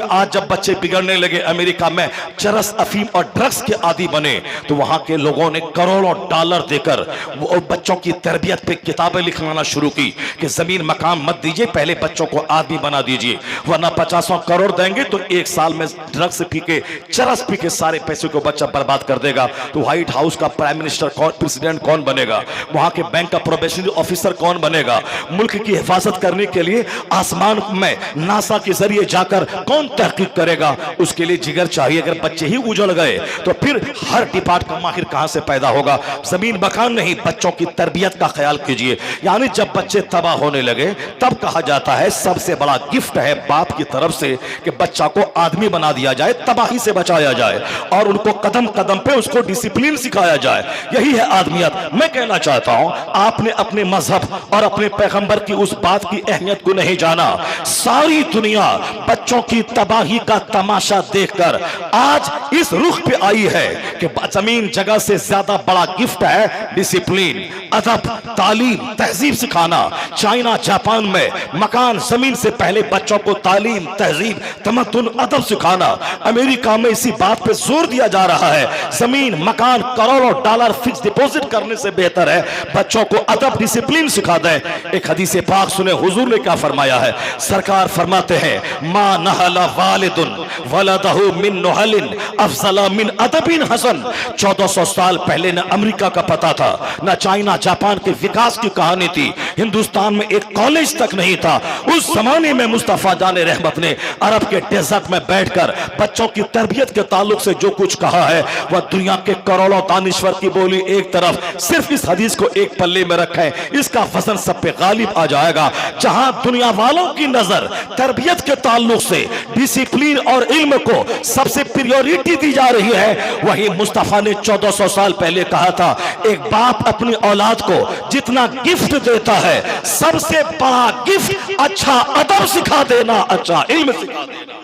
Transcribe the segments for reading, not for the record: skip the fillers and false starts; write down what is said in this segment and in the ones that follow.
आज जब बच्चे बिगड़ने लगे, अमेरिका में चरस, अफीम और ड्रग्स के आदी बने, तो वहां के लोगों ने करोड़ों डॉलर देकर वो बच्चों की तरबियत पे किताबें लिखवाना शुरू की कि जमीन मकान मत दीजिए, पहले बच्चों को आदमी बना दीजिए, वरना 50 करोड़ देंगे तो एक साल में ड्रग्स पी के, चरस पी के सारे पैसे को बच्चा बर्बाद कर देगा। तो व्हाइट हाउस का प्राइम मिनिस्टर कौन, प्रेसिडेंट कौन बनेगा, वहां के बैंक का प्रोबेशनरी ऑफिसर कौन बनेगा, मुल्क की हिफाजत करने के लिए आसमान में नासा के जरिए जाकर कौन तहकीक करेगा? उसके लिए जिगर चाहिए। अगर बच्चे ही उजड़ गए तो फिर हर डिपार्ट का माहिर कहां से पैदा होगा? जमीन मकान नहीं, बच्चों की तरबियत का ख्याल कीजिए। यानी जब बच्चे तबाह होने लगे तब कहा जाता है सबसे बड़ा गिफ्ट है बाप की तरफ से कि बच्चा को आदमी बना दिया जाए, तबाही से बचाया जाए और उनको कदम कदम पे उसको डिसिप्लिन सिखाया जाए। यही है आदमियत। मैं कहना चाहता हूं आपने अपने मजहब और अपने पैगंबर की उस बात की अहमियत को नहीं जाना। सारी दुनिया बच्चों की तबाही का तमाशा देखकर आज इस रुख पे आई है कि जमीन जगह से ज्यादा बड़ा गिफ्ट है डिसिप्लिन, अदब, तालीम, तहजीब सिखाना। चाइना, जापान में मकान जमीन से पहले बच्चों को तालीम, तहजीब, तमद्दुन, अदब सिखाना। अमेरिका में इसी बात पे जोर दिया जा रहा है जमीन मकान करोड़ों डॉलर फिक्स डिपॉजिट करने से बेहतर है बच्चों को अदब, डिसिप्लिन सिखा दें। एक हदीस पाक सुने, हुजूर ने क्या फरमाया है? सरकार फरमाते हैं मा नहला वालिदुन वलदहु मिन नुहलिन अफजला मिन अदबिन हसन। 1400 साल पहले न अमेरिका का पता था, न चाइना जापान के विकास की कहानी थी, हिंदुस्तान में एक कॉलेज तक नहीं था। उस जमाने में मुस्तफा जाने रहमत ने अरब के डेजर्ट में बैठकर बच्चों की तरबियत के ताल्लुक से जो कुछ कहा है वह दुनिया के करोड़ों दानिश्वर की बोली एक तरफ, सिर्फ इस हदीस को एक पल्ले में रखें, इसका वजन सब पे गालिब आ जाएगा। जहां दुनिया वालों की नजर तरबियत के ताल्लुक से डिसिप्लिन और इल्म को सबसे प्रायोरिटी दी जा रही है, वही मुस्तफा ने 1400 साल पहले कहा था एक बाप अपनी औलाद को जितना गिफ्ट देता है सबसे बड़ा गिफ्ट अच्छा अदब सिखा देना, अच्छा इल्म सिखा देना।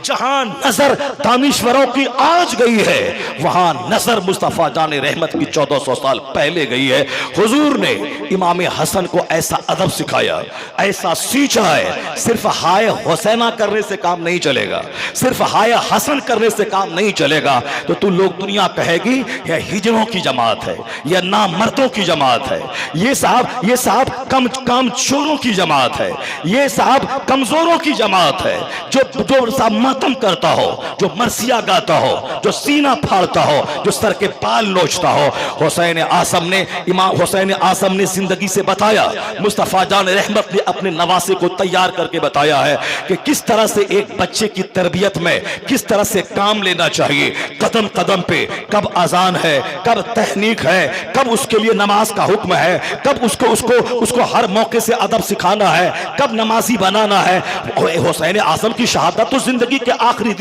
जहां नजर दानिश्वरों की आज गई है वहां नजर मुस्तफा जाने रहमत की 1400 साल पहले गई है। हुजूर ने इमाम हसन को ऐसा अदब सिखाया, ऐसा सींचा है। सिर्फ हाय हुसैना करने से काम नहीं चलेगा, सिर्फ हाय हसन करने से काम नहीं चलेगा। तो तू लोग दुनिया कहेगी यह हिजड़ों की जमात है, यह नामर्दों की जमात है, ये साहब काम चोरों की जमात है, ये साहब कमजोरों की जमात है, जो साहब मातम करता हो, जो मरसिया गाता हो, जो सीना फाड़ता हो, जो सर के बाल नोचता हो। हुसैन आसम ने, इमाम हुसैन आसम ने जिंदगी से बताया, मुस्तफा जान रहमत ने अपने नवासे को तैयार करके बताया है कि किस तरह से एक बच्चे की तरबियत में किस तरह से काम लेना चाहिए। कदम कदम पे कब अजान है, कब तहनीक है, कब उसके लिए नमाज का हुक्म है, कब उसको हर मौके से अदब सिखाना है, कब नमाजी बनाना है। हुसैन आसम की शहादत तो जिंदगी के आखिरी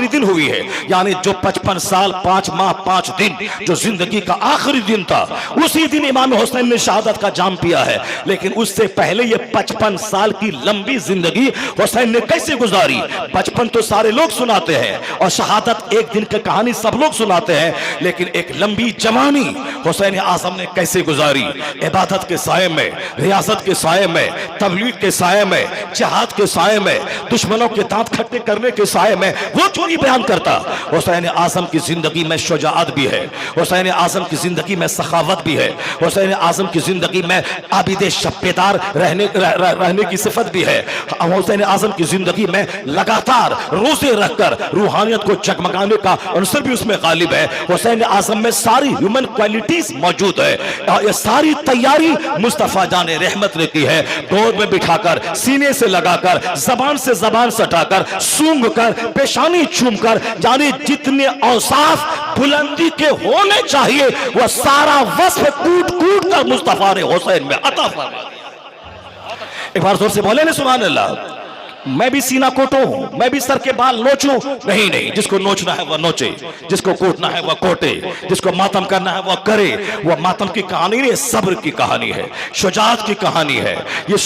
दिन हुई है। यानी जो 55 साल 5 माह 5 दिन जो जिंदगी का आखिरी दिन था, उसी दिन इमाम हुसैन ने शहादत का जाम पिया है। लेकिन उससे पहले ये 55 साल की लंबी जिंदगी हुसैन ने कैसे गुजारी? 55 तो सारे लोग सुनाते हैं और शहादत एक दिन की कहानी सब लोग सुनाते हैं, लेकिन एक लंबी जवानी हुसैन आजम ने कैसे गुजारी? इबादत के साये में, रियासत के साये में, तबलीग के साये में, जिहाद के साये में, दुश्मनों के दांत खट्टे करने के साये में वो चोरी बयान करता। हुसैन आजम की जिंदगी में शुजाअत भी है, हुसैन आजम की जिंदगी में सखावत भी है, हुसैन आजम की जिंदगी में आबिद शब्बेदार रहने की सिफत भी है। हुसैन आजम की जिंदगी में लगातार रोजे रखकर रूहानियत को जगमगाने का अंसर भी उसमें गालिब है। हुसैन आजम में सारी ह्यूमन क्वालिटीज मौजूद है। ये सारी तैयारी मुस्तफा जाने रहमत ने की है। गोद में बिठाकर, सीने से लगाकर, जबान से जबान सटाकर, सूंघ कर, पेशानी चूमकर, यानी जितने औसाफ बुलंदी के होने चाहिए वह सारा वस्फ कूट कूट कर मुस्तफा ने हुसैन में अता फरमा दिया। एक बार जोर से बोले ना सुभान अल्लाह। मैं भी सीना कोटो हूं, मैं भी सर के बाल नोचूं? नहीं, जिसको नोचना है वह नोचे, जिसको कोटना है वह कोटे, जिसको मातम करना है वह करे। वह मातम की कहानी नहीं, सब्र की कहानी है, शुजाअत की कहानी है, ये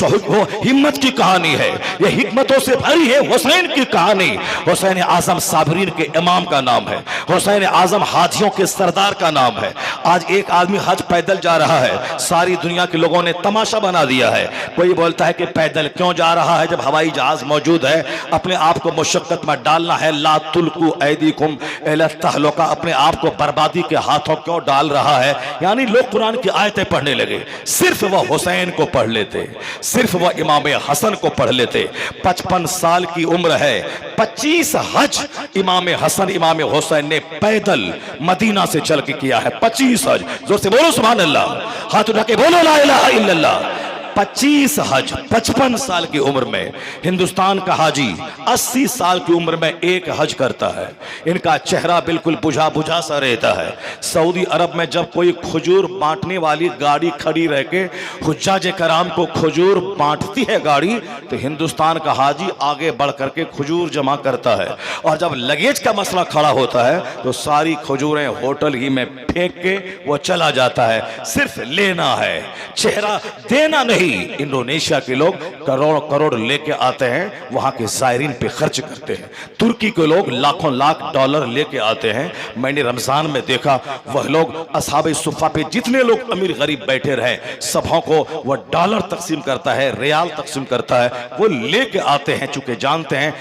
हिम्मत की कहानी है, ये हिकमतों से भरी है हुसैन की कहानी। हुसैन आजम साबरीन के इमाम का नाम है, हुसैन आजम हाजियों के सरदार का नाम है। आज एक आदमी हज पैदल जा रहा है, सारी दुनिया के लोगों ने तमाशा बना दिया है। कोई बोलता है कि पैदल क्यों जा रहा है जब हवाई जहाज मौजूद है। अपने आप को मुशक्कत में डालना है। ला तुल्कू ऐदीकुम इला तहलुका, अपने आप को बर्बादी के हाथों क्यों डाल रहा है। यानी लोग कुरान की आयतें पढ़ने लगे, सिर्फ वह हुसैन को पढ़ लेते, सिर्फ वह इमाम हसन को पढ़ लेते। 55 साल की उम्र है, 25 हज इमाम हसन इमाम हुसैन ने पैदल मदीना से चल के किया है। 25 हज, जोर से बोलो सुभान अल्लाह, हाथ उठा के बोलो ला इलाहा इल्लल्लाह। 25 हज 55 साल की उम्र में। हिंदुस्तान का हाजी 80 साल की उम्र में एक हज करता है। इनका चेहरा बिल्कुल बुझा बुझा सा रहता है। सऊदी अरब में जब कोई खजूर बांटने वाली गाड़ी खड़ी रह के हुज्जाज कराम को खजूर बांटती है गाड़ी, तो हिंदुस्तान का हाजी आगे बढ़ करके खजूर जमा करता है। और जब लगेज का मसला खड़ा होता है तो सारी खजूरें होटल ही में फेंक के वो चला जाता है। सिर्फ लेना है, चेहरा देना नहीं। इंडोनेशिया के लोग करोड़ करोड़ लेके आते हैं, वहां के जायरीन पे खर्च करते हैं। तुर्की के लोग लाखों लाख डॉलर लेके आते हैं। मैंने रमजान में देखा वह लोग असहाबे सुफ़ा पे जितने लोग अमीर गरीब बैठे रहे, सबों को वह डॉलर तकसीम करता है, रियाल तकसीम करता है, वो लेके आते हैं। चूंकि जानते हैं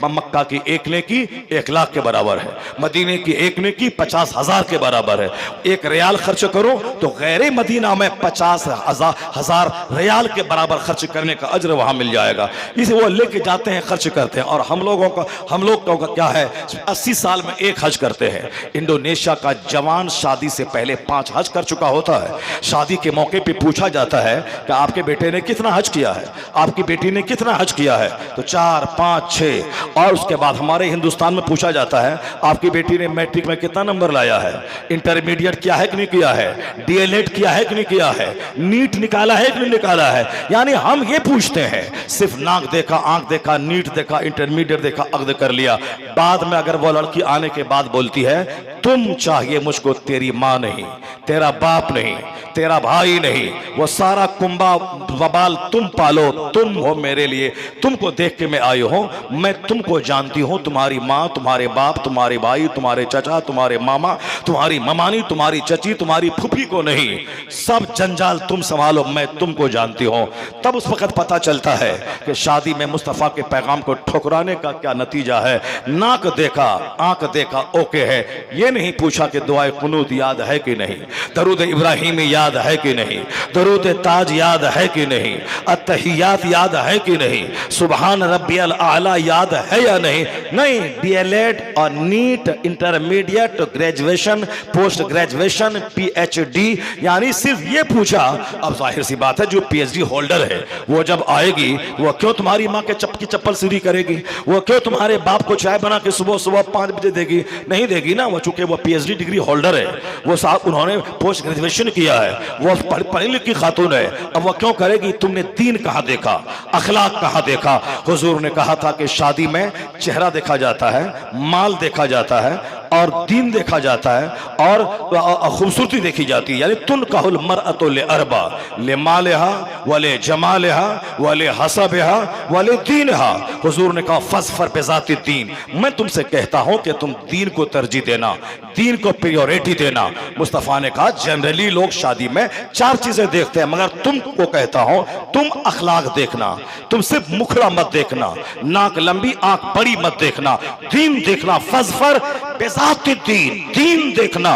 मक्का की एक नेकी 1 लाख के बराबर है, मदीने की एक नेकी 50,000 के बराबर है। 1 रियाल खर्च करो तो गैर मदीना में 50,000 रियाल के बराबर खर्च करने का अज्र वहां मिल जाएगा। इसे वो लेके जाते हैं, खर्च करते हैं। और हम लोगों का क्या है, 80 साल में एक हज करते हैं। इंडोनेशिया का जवान शादी से पहले 5 हज कर चुका होता है। शादी के मौके पे पूछा जाता है कि आपके बेटे ने कितना हज किया है, आपकी बेटी ने कितना हज किया है, तो 4, 5, 6। और उसके बाद हमारे हिंदुस्तान में पूछा जाता है आपकी बेटी ने मैट्रिक में कितना नंबर लाया है, इंटरमीडिएट किया है कि नहीं किया है, डीएलएड किया है कि नहीं किया है, नीट निकाला है कि नहीं निकाला है। यानी हम ये पूछते हैं, सिर्फ नाक देखा, आंख देखा, नीट देखा, इंटरमीडिएट देखा, अक्द कर लिया। बाद में अगर वो लड़की आने के बाद बोलती है तुम चाहिए मुझको तेरी माँ नहीं, तेरा बाप नहीं, तेरा भाई नहीं, वो सारा कुंबा वबाल तुम पालो, तुम हो मेरे लिए, तुमको देख के मैं आई हूं, मैं तुमको जानती हूं, तुम्हारी माँ, तुम्हारे बाप, तुम्हारे भाई, तुम्हारे चाचा, तुम्हारे मामा, तुम्हारी ममानी, तुम्हारी चची, तुम्हारी फूफी को नहीं, सब जंजाल तुम संभालो, मैं तुमको जानती हूं। तब उस वक्त पता चलता है कि शादी में मुस्तफा के पैगाम को ठुकराने का क्या नतीजा है। नाक देखा, आंख देखा, ओके है, ये नहीं पूछा कि दुआए कुनूत याद है कि नहीं, दरूद इब्राहिमी याद है कि नहीं, दरूद ताज याद है कि नहीं, अत्तहियात याद है कि नहीं, सुबहान रब्बियल आला याद है या नहीं। नहीं, डीएलएड और NEET, intermediate, graduation, post graduation, PhD, यानी सिर्फ ये पूछा। अब जाहिर सी बात है जो पीएचडी होल्डर है वो जब आएगी वो क्यों तुम्हारी माँ के चप्पल सीधी करेगी, वो क्यों तुम्हारे बाप को चाय बना के सुबह सुबह 5 बजे देगी, नहीं देगी ना। वो चूंकि वो पीएचडी डिग्री होल्डर है, वो साहब उन्होंने पोस्ट ग्रेजुएशन किया है, वो पढ़ी लिखी खातून है, अब वो क्यों करेगी। तुमने दीन कहाँ देखा, अखलाक कहाँ देखा। हुजूर ने कहा था कि शादी में चेहरा देखा जाता है, माल देखा जाता है और दीन देखा जाता है और खूबसूरती देखी जाती है। यानी तुन कहल मरअतु ले अरबा, ले मालेहा वले जमालेहा वले हसबहा वले दीनहा। हुजूर ने कहा फज़फर बिज़ाति दीन, मैं तुमसे कहता हूं कि तुम दीन को तरजीह देना, दीन को प्रायोरिटी देना। मुस्तफ़ा ने कहा जनरली लोग शादी में 4 चीजें देखते हैं, मगर तुमको कहता हूं तुम अखलाक देखना, तुम सिर्फ मुखड़ा मत देखना, नाक लंबी आंख बड़ी मत देखना, दीन देखना। फज़फर बिज़ाति दीन, दीन देखना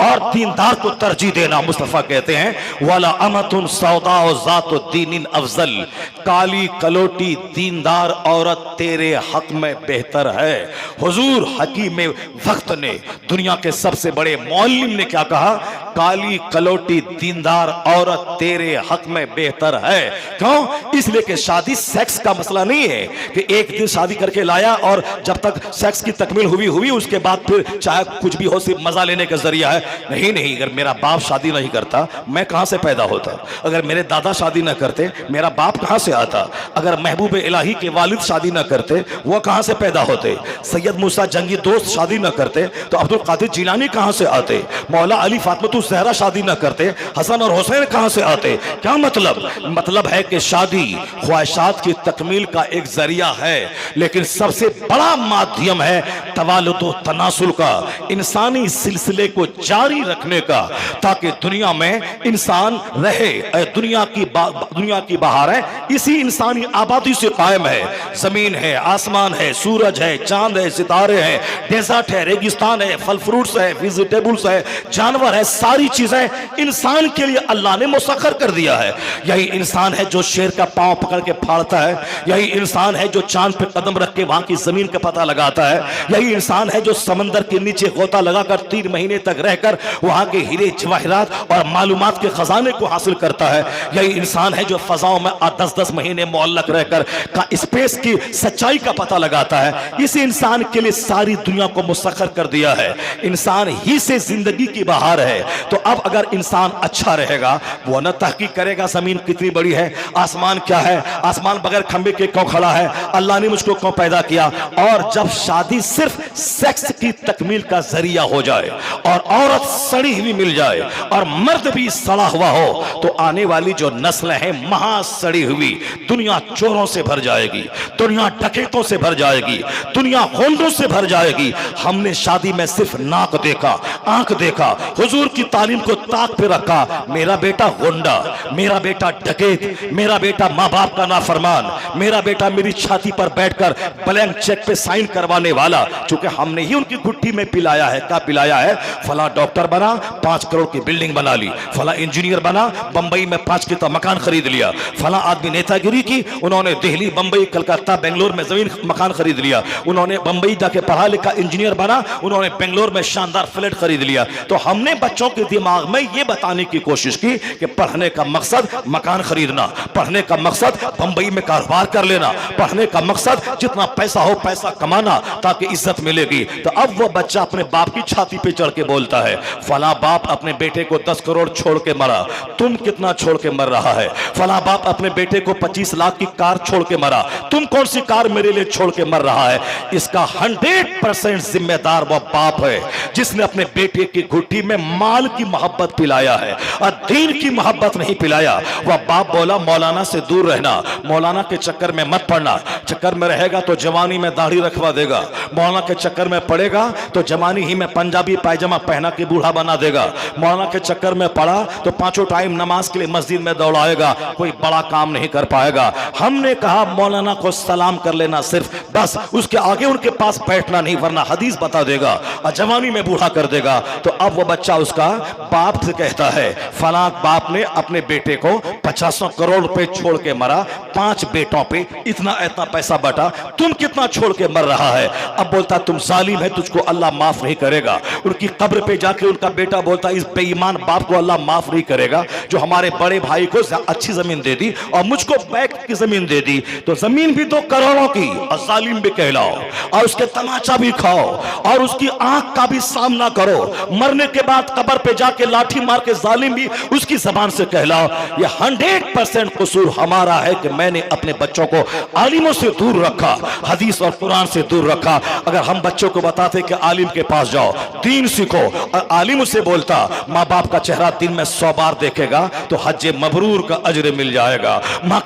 और दीनदार को तरजीह देना। मुस्तफ़ा कहते हैं वाला अमतुन सौदा ज़ातु दीनिन अफजल, काली कलोटी दीनदार औरत तेरे हक में बेहतर है। हुजूर हकीम वक्त ने, दुनिया के सबसे बड़े मौलिम ने क्या कहा, काली कलोटी दीनदार औरत तेरे हक में बेहतर है। क्यों? इसलिए कि शादी सेक्स का मसला नहीं है कि एक दिन शादी करके लाया और जब तक सेक्स की तकमील हुई उसके बाद फिर चाहे कुछ भी हो सिर्फ मजा लेने का जरिया है। नहीं नहीं, अगर मेरा बाप शादी नहीं करता मैं कहां से पैदा होता, अगर मेरे दादा शादी न करते मेरा बाप कहां से आता, अगर महबूब इलाही के वालिद शादी न करते वो कहां से पैदा होते, सैयद मूसा जंगी दोस्त शादी न करते तो अब्दुल कादिर जिलानी कहां से आते, मौला अली फातिमा ज़हरा शादी न करते हसन और हुसैन कहां से आते। क्या मतलब है कि शादी ख्वाहिशात की तकमील का एक जरिया है, लेकिन सबसे बड़ा माध्यम है तवालुद व तनासुल का, इंसानी सिलसिले को जारी रखने का, ताकि दुनिया में इंसान रहे। दुनिया की बहार है इसी इंसानी आबादी से कायम है। जमीन है, आसमान है, सूरज है, चांद है, सितारे हैं, डेजर्ट है, रेगिस्तान है, फल फ्रूट्स है, वेजिटेबल्स है, जानवर है, सारी चीजें इंसान के लिए अल्लाह ने मुसख्खर कर दिया है। यही इंसान है जो शेर का पांव पकड़ के फाड़ता है, यही इंसान है जो चांद पे कदम रख के वहां की जमीन का पता लगाता है, यही इंसान है जो समंदर के नीचे गोता लगाकर 3 महीने तक रहकर वहां के हीरे जवाहिरात और मालूमात के खजाने को हासिल करता है, यही इंसान है जो फजाओं में 10-10 महीने मुअल्लक रहकर का स्पेस की सच्चाई का पता लगाता है। इस इंसान के लिए सारी दुनिया को मुसख्खर कर दिया है। इंसान ही से जिंदगी की बहार है। तो अब अगर इंसान अच्छा रहेगा, वो न तहकीक करेगा जमीन कितनी बड़ी है, आसमान क्या है, आसमान बगैर खंबे के क्यों खड़ा है, अल्लाह ने मुझको क्यों पैदा किया। और जब शादी सिर्फ सेक्स की तकमील का जरिया हो जाए और औरत सड़ी हुई मिल जाए और मर्द भी सड़ा हुआ हो, तो आने वाली जो नस्ल है महा सड़ी हुई, दुनिया चोरों से भर जाएगी, दुनिया डकैतों से भर जाएगी, दुनिया होंडों से भर जाएगी। हमने शादी में सिर्फ नाक देखा, आंख देखा, हुजूर की तालीम को ताक पे रखा। मेरा बेटा होंडा, मेरा बेटा डकैत, मेरा बेटा माँ बाप का नाफरमान, मेरा बेटा मेरी छाती पर बैठकर ब्लैंक चेक पे साइन करवाने वाला। चूंकि हमने ही उनकी गुट्ठी में पिलाया है। क्या पिलाया है? फला डॉक्टर बना, 5 करोड़ की बिल्डिंग बना ली, फला इंजीनियर बना, बंबई में 5 किता मकान खरीद लिया, फला आदमी नेतागिरी की, उन्होंने दिल्ली, बंबई, कलकत्ता, बेंगलोर में जमीन मकान खरीद लिया, उन्होंने बंबई जाके पढ़ा लिखा इंजीनियर बना, उन्होंने बेंगलोर में शानदार फ्लैट खरीद लिया। तो हमने बच्चों के दिमाग में यह बताने की कोशिश की कि पढ़ने का मकसद मकान खरीदना, पढ़ने का मकसद बंबई में कारोबार कर लेना, पढ़ने का मकसद जितना पैसा हो पैसा कमाना ताकि इज्जत मिलेगी। तो अब वो बच्चा अपने बाप की छाती पे चढ़ के बोलता है, फला बाप अपने बेटे को 10 करोड़ छोड़ के मरा, तुम कितना छोड़ के मर रहा है? फला बाप अपने बेटे को 25 लाख की कार छोड़ के मरा, तुम कौन सी कार मेरे लिए छोड़ के मर रहा है? इसका 100% जिम्मेदार वो बाप है जिसने अपने बेटे की घुट्टी में माल की मोहब्बत पिलाया है और दीन की मोहब्बत नहीं पिलाया। वह बाप बोला मौलाना से दूर रहना, मौलाना के चक्कर में मत पड़ना, चक्कर में रहेगा तो जवानी में दाढ़ी रखवा देगा, मौलाना के चक्कर में पड़ेगा तो जवानी ही में पंजाबी पायजामा पहना के बूढ़ा बना देगा, मौलाना के चक्कर में पड़ा तो 5 टाइम नमाज के लिए मस्जिद में दौड़ाएगा, कोई बड़ा काम नहीं कर पाएगा। हमने कहा मौलाना को सलाम कर लेना सिर्फ, बस उसके आगे उनके पास बैठना नहीं, वरना हदीस बता देगा और जवानी में बूढ़ा कर देगा। तो अब वो बच्चा उसका बाप से कहता है फला बाप ने अपने बेटे को 50 करोड़ रुपए छोड़ के मरा, 5 बेटों पे इतना इतना पैसा बटा, तुम कितना छोड़ के मर रहा है? अब बोलता तुम जालिम है, तुझको अल्लाह माफ नहीं करेगा। उनकी कब्र पे जाके उनका बेटा बोलता इस बेईमान बाप को अल्लाह माफ नहीं करेगा जो हमारे बड़े भाई को अच्छी जमीन दे दी और मुझको बैक की जमीन दे दी। तो जमीन भी 2 करोड़ों की और जालिम भी कहलाओ और उसके तमाचा भी खाओ और उसकी आंख का भी सामना करो, मरने के बाद कब्र पे जाके लाठी मार के जालिम भी उसकी जबान से कहलाओ। ये 100% कसूर हमारा है कि मैंने अपने बच्चों को आलिमों से दूर रखा, हदीस और कुरान से दूर रखा। अगर हम बच्चों को बताते कि आलिम के पास जाओ, दीन सीखो, और आलिम उसे बोलता माँ बाप का चेहरा दिन में 100 बार देखेगा तो हज मबरूर का अजर मिल जाएगा, माँ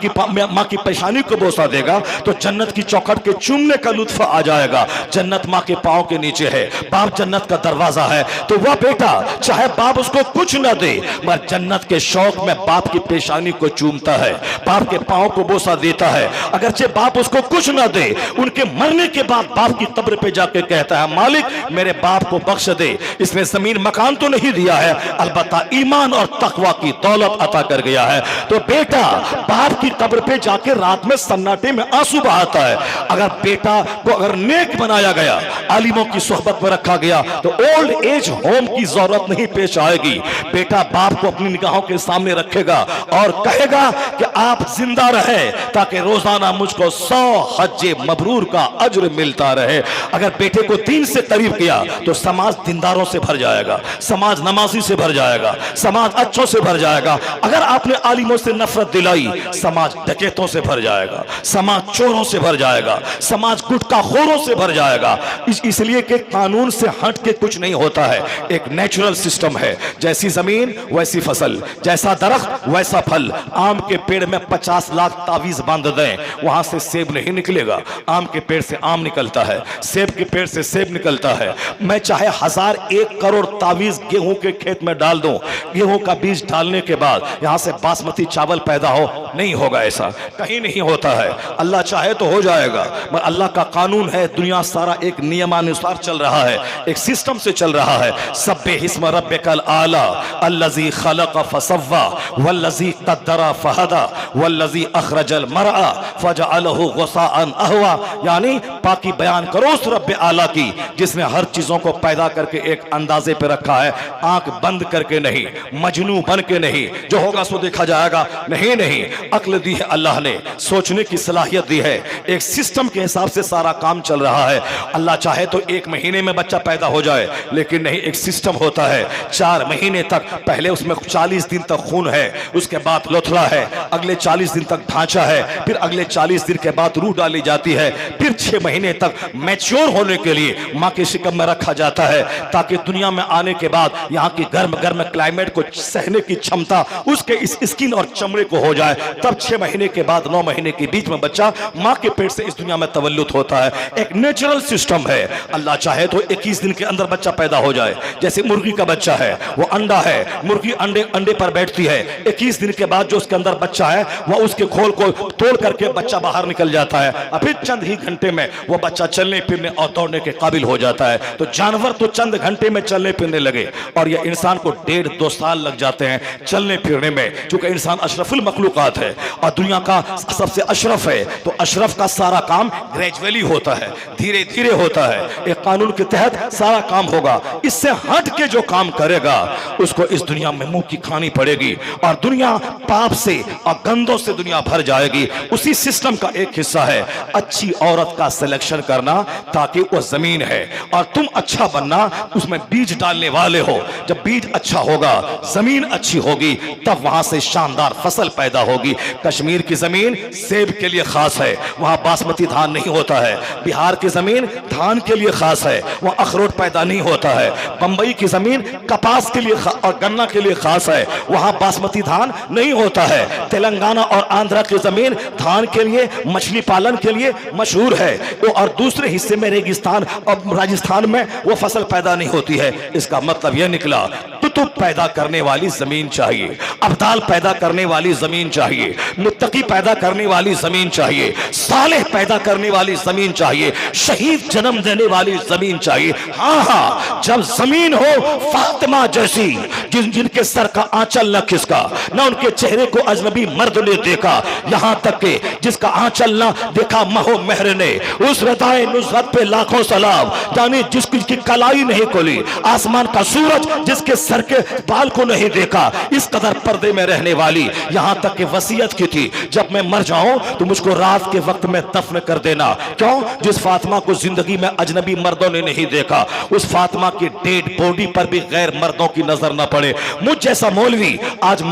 की पेशानी को बोसा देगा तो जन्नत की चौखट के चूमने का लुत्फ आ जाएगा। जन्नत माँ के पाँव के नीचे है, बाप जन्नत का दरवाजा है। तो वह बेटा चाहे बाप उसको कुछ न दे मगर जन्नत के शौक में बाप की पेशानी को चूमता है, बाप के पाँव को बोसा देता है। अगरचे बाप उसको कुछ न दे, उनके मरने के बाद बाप की कब्र पे जाके कहता है मालिक मेरे बाप को बख्श दे, इसने जमीन मकान तो नहीं दिया है अलबत्ता ईमान और तकवा की दौलत अता कर गया है। तो बेटा बाप की कब्र पे जाके रात में सन्नाटे में आंसू बहाता है। अगर बेटा को अगर नेक बनाया गया, आलिमों की सोहबत में रखा गया तो ओल्ड एज होम की जरूरत नहीं पेश आएगी। बेटा बाप को अपनी निगाहों के सामने रखेगा और कहेगा कि आप जिंदा रहे ताकि रोजाना मुझको 100 हज मबरूर का अज्र मिलता रहे। अगर बेटे को दीन से करीब किया तो समाज दीनदारों से भर जाएगा, समाज नमाजी से भर जाएगा, समाज अच्छों से भर जाएगा। अगर आपने आलिमों से नफरत दिलाई, समाज डकैतों से भर जाएगा, समाज चोरों से भर जाएगा, समाज गुटखाखोरों से भर जाएगा। इसलिए कि कानून से हट के कुछ नहीं होता है, एक नेचुरल सिस्टम है। जैसी जमीन वैसी फसल, जैसा दरख्त वैसा फल। आम के पेड़ में 50 लाख तावीज बांध दें, वहां से सेब नहीं निकलेगा, आम के पेड़ से आम निकलता है। सेब के पेड़ से सेब निकलता है। मैं चाहे 1001 करोड़ तावीज गेहूं के खेत में डाल दूं, गेहूं का बीज डालने के बाद यहां से बासमती चावल पैदा हो, नहीं होगा। ऐसा कहीं नहीं होता है। अल्लाह चाहे तो हो जाएगा, मगर अल्लाह का कानून है। दुनिया सारा एक नियमानुसार चल रहा है, एक सिस्टम से चल रहा है। सब्बिहिस्म रब्बिकल आला अल्लज़ी खलक़ फसव्वा वल्लज़ी क़द्दर फहदा वल्लज़ी अखरजल मरअ फजअलहु गुसाअन अहवा। यानी पाकी बयान करो उस रब्बे आला की जिसने हर चीजों को पैदा करके एक अंदाजे पे रखा है, आंख बंद करके नहीं, मजनू बन के नहीं, जो होगा सो देखा जाएगा। नहीं नहीं, अक्ल दी है अल्लाह ने, सोचने की सलाहियत दी है, एक सिस्टम के हिसाब से सारा काम चल रहा है। अल्लाह चाहे तो 1 महीने में बच्चा पैदा हो जाए, लेकिन नहीं, एक सिस्टम होता है। 4 महीने तक, पहले उसमें 40 दिन तक खून है, उसके बाद लोथड़ा है, अगले 40 दिन तक ढांचा है, फिर अगले 40 दिन के बाद रूह डाली जाती है, फिर 6 महीने तक मैच्योर होने के लिए माँ के शिकम में रखा जाता है, ताकि दुनिया में आने के बाद यहाँ की गर्म गर्म क्लाइमेट को सहने की क्षमता उसके इस स्किन और चमड़े को हो जाए। तब 6 महीने के बाद 9 महीने के बीच में बच्चा माँ के पेट से इस दुनिया में तवल्लुद होता है। एक नेचुरल सिस्टम है। अल्लाह चाहे तो 21 दिन के अंदर बच्चा पैदा हो जाए। जैसे मुर्गी का बच्चा है, वो अंडा है, मुर्गी अंडे पर बैठती है, 21 दिन के बाद जो उसके अंदर बच्चा है वह उसके खोल को तोड़ करके बच्चा बाहर निकल जाता है, और फिर चंद ही घंटे में वो बच्चा चलने फिरने और दौड़ने के काबिल हो जाता है। तो जानवर तो चंद घंटे में चलने फिरने लगे, और यह इंसान को 1.5-2 साल लग जाते हैं चलने फिरने में। चूंकि इंसान अशरफुल मखलूकात है और दुनिया का सबसे अशरफ है, तो अशरफ का सारा काम ग्रेजुअली होता है, धीरे धीरे होता है, एक कानून के तहत सारा काम होगा। इससे हट के जो काम करेगा उसको इस दुनिया में मुंह की खानी पड़ेगी, और दुनिया पाप से और गंदों से दुनिया भर जाएगी। उसी सिस्टम का एक हिस्सा है अच्छी औरत का सिलेक्शन करना, ताकि वो जमीन है और तुम अच्छा बनना, उसमें बीज डालने वाले हो। जब बीज अच्छा होगा, जमीन अच्छी होगी, तब वहां से शानदार फसल पैदा होगी। कश्मीर की जमीन सेब के लिए खास है, वहां बासमती धान नहीं होता है। बिहार की जमीन धान के लिए खास है, वहां अखरोट पैदा नहीं होता है। बंबई की जमीन कपास के लिए और गन्ना के लिए खास है, वहां बासमती धान नहीं होता है। तेलंगाना और आंध्रा की जमीन धान के लिए, मछली पालन के लिए मशहूर है, तो और दूसरे हिस्से में रेगिस्तान और राजस्थान में वो फसल पैदा नहीं होती है। इसका मतलब यह निकला कुतुब पैदा करने वाली जमीन चाहिए, अब्दाल पैदा करने वाली जमीन चाहिए, मुत्तकी पैदा करने वाली जमीन चाहिए, सालेह पैदा करने वाली जमीन चाहिए, शहीद जन्म देने वाली जमीन चाहिए। हाँ, जब जमीन हो फातिमा जैसी, जिनके सर का आंचल न खिसका, न उनके चेहरे को अजनबी मर्द ने देखा, यहां तक के जिसका आंचल न देखा महो मेहर ने, उस रदाए नुसरत पे लाखों सलाम, यानी जिसकी कलाई नहीं खोली, आसमान का सूरज जिसके सर के बाल को नहीं देखा, इस कदर पर्दे में रहने वाली, यहां तक कि वसीयत की थी, जब मैं मर जाऊं तो मुझको रात के वक्त में दफन कर देना। क्यों? जिस फातिमा को जिंदगी में अजनबी मर्दों ने नहीं देखा, उस फातिमा की डेड बॉडी पर भी गैर मर्दों की नजर न पड़े। मुझ जैसा मौलवी आज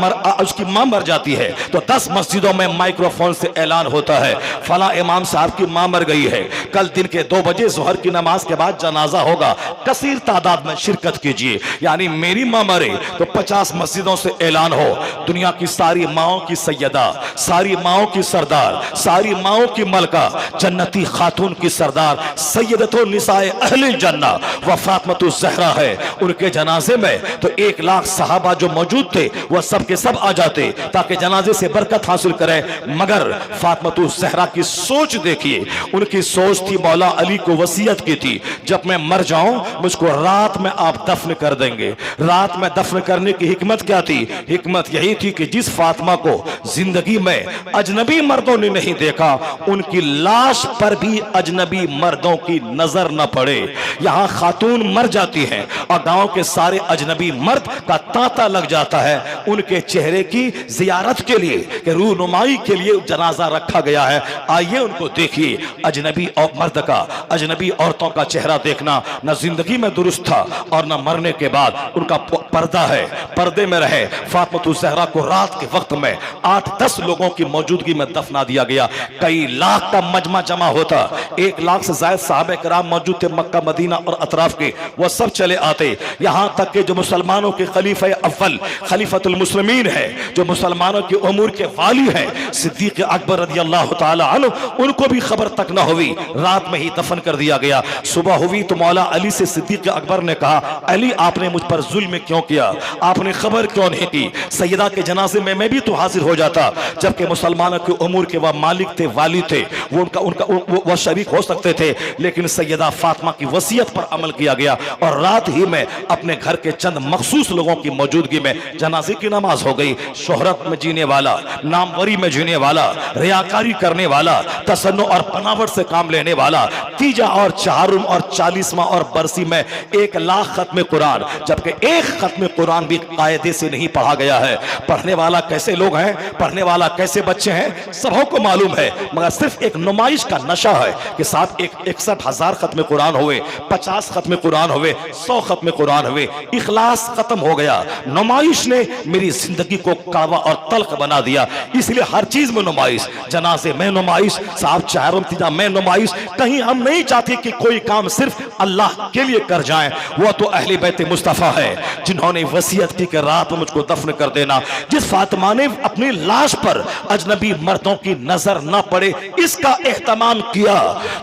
उसकी मां मर जाती है तो 10 मस्जिदों में माइक्रोफोन से ऐलान होता है, फला इमाम साहब की मां मर गई है, कल दिन के 2 बजे जोहर की नमाज के बाद जनाजा होगा, कसीर तादाद में शिरकत कीजिए। यानी मेरी मां मरे तो 50 मस्जिदों से ऐलान हो, दुनिया की सारी माओं की सैयदा, सारी माओं की सरदार, सारी माओं की मलका, जन्नती खातून की सरदार सैयदतो निसाए अहले जन्ना व फातिमा ज़हरा है। उनके जनाजे में तो 1 लाख सहाबा जो मौजूद थे वह सब के सब आ जाते ताकि जनाजे से बरकत हासिल करें। मगर फातिमा ज़हरा की सोच देखिए, उनकी सोच थी, मौला अली को वसीयत की थी, जब मैं मर जाऊं मुझको रात में आप दफन कर देंगे। रात में दफन करने की हिकमत क्या थी? हिकमत यही थी कि जिस फातिमा को जिंदगी में अजनबी मर्दों ने नहीं देखा, उनकी लाश पर भी अजनबी मर्दों की नजर न पड़े। यहां खातून मर जाती हैं और गांव के सारे अजनबी मर्द का तांता लग जाता है उनके चेहरे की जियारत के लिए, कि रूनुमाई के लिए जनाजा रखा गया है। आइए उनको देखिए। अजनबी और मर्द का, अजनबी औरतों का चेहरा देखना न जिंदगी में दुरुस्त था और न मरने के बाद उनका पर्दा है, पर्दे में रहे। फातिमा ज़हरा को रात के वक्त में 8-10 लोगों की मौजूदगी में दफना दिया गया। कई लाख का मजमा जमा होता, 1 लाख से ज्यादा सहाबा किराम मौजूद थे मक्का मदीना और अतराफ के, वह सब चले आते। यहां तक कि जो मुसलमानों के खलीफा अव्वल खलीफतुल मुस्लिमीन है, जो मुसलमानों के उमूर के वाली हैं, सिद्दीक अकबर रज़ियल्लाहु ताला अन्हु, उनको भी खबर तक न हुई, रात में ही दफन कर दिया गया। सुबह हुई तो मौला अली से सिद्दीक अकबर ने कहा, अली आपने मुझ पर जुल्म क्यों किया, आपने खबर क्यों नहीं की? सैयदा के जनाजे में मैं भी तो हाजिर हो जाता, जबकि मुसलमानों के उमूर के वह मालिक थे, वाली थे, वो उनका उनका वह शरीक हो सकते थे। लेकिन सैयदा फातिमा की वसीयत पर अमल किया गया और रात ही में अपने घर के चंद मखसूस लोगों की मौजूदगी में जनाजे की नमाज हो गई। शोहरत में जीने वाला, नामवरी में जीने वाला, रियाकारी करने वाला, तसन्नु और बनावट से काम लेने वाला, तीजा और चहारुम और 40वां और बरसी में 1 लाख खत्म कुरान, जबकि एक खत्म कुरान भी कायदे से नहीं पढ़ा गया है। पढ़ने वाला कैसे लोग हैं, पढ़ने वाला कैसे बच्चे हैं, सबों को मालूम है, मगर सिर्फ एक नुमाइश का नशा है कि साहब 61,000 खत्म कुरान हुए, 50 खत्म कुरान हुए, 100 खत्म कुरान हुए, इखलास खत्म हो गया। नुमाइश ने मेरी जिंदगी को कड़वा और तल्ख बना दिया। इसलिए हर चीज में नुमाइश, जनाजे में नुमाइश, साहब चाहरुम तीजा में नुमाइश। कहीं हम नहीं चाहते कि कोई काम सिर्फ अल्लाह के लिए कर जाए। वो तो अहले बैत मुस्तफा है जिन्होंने वसीयत की कि रात में मुझको दफन कर देना। जिस फातिमा ने अपनी लाश पर अजनबी मर्दों की नजर न पड़े, इसका एहतमाम किया।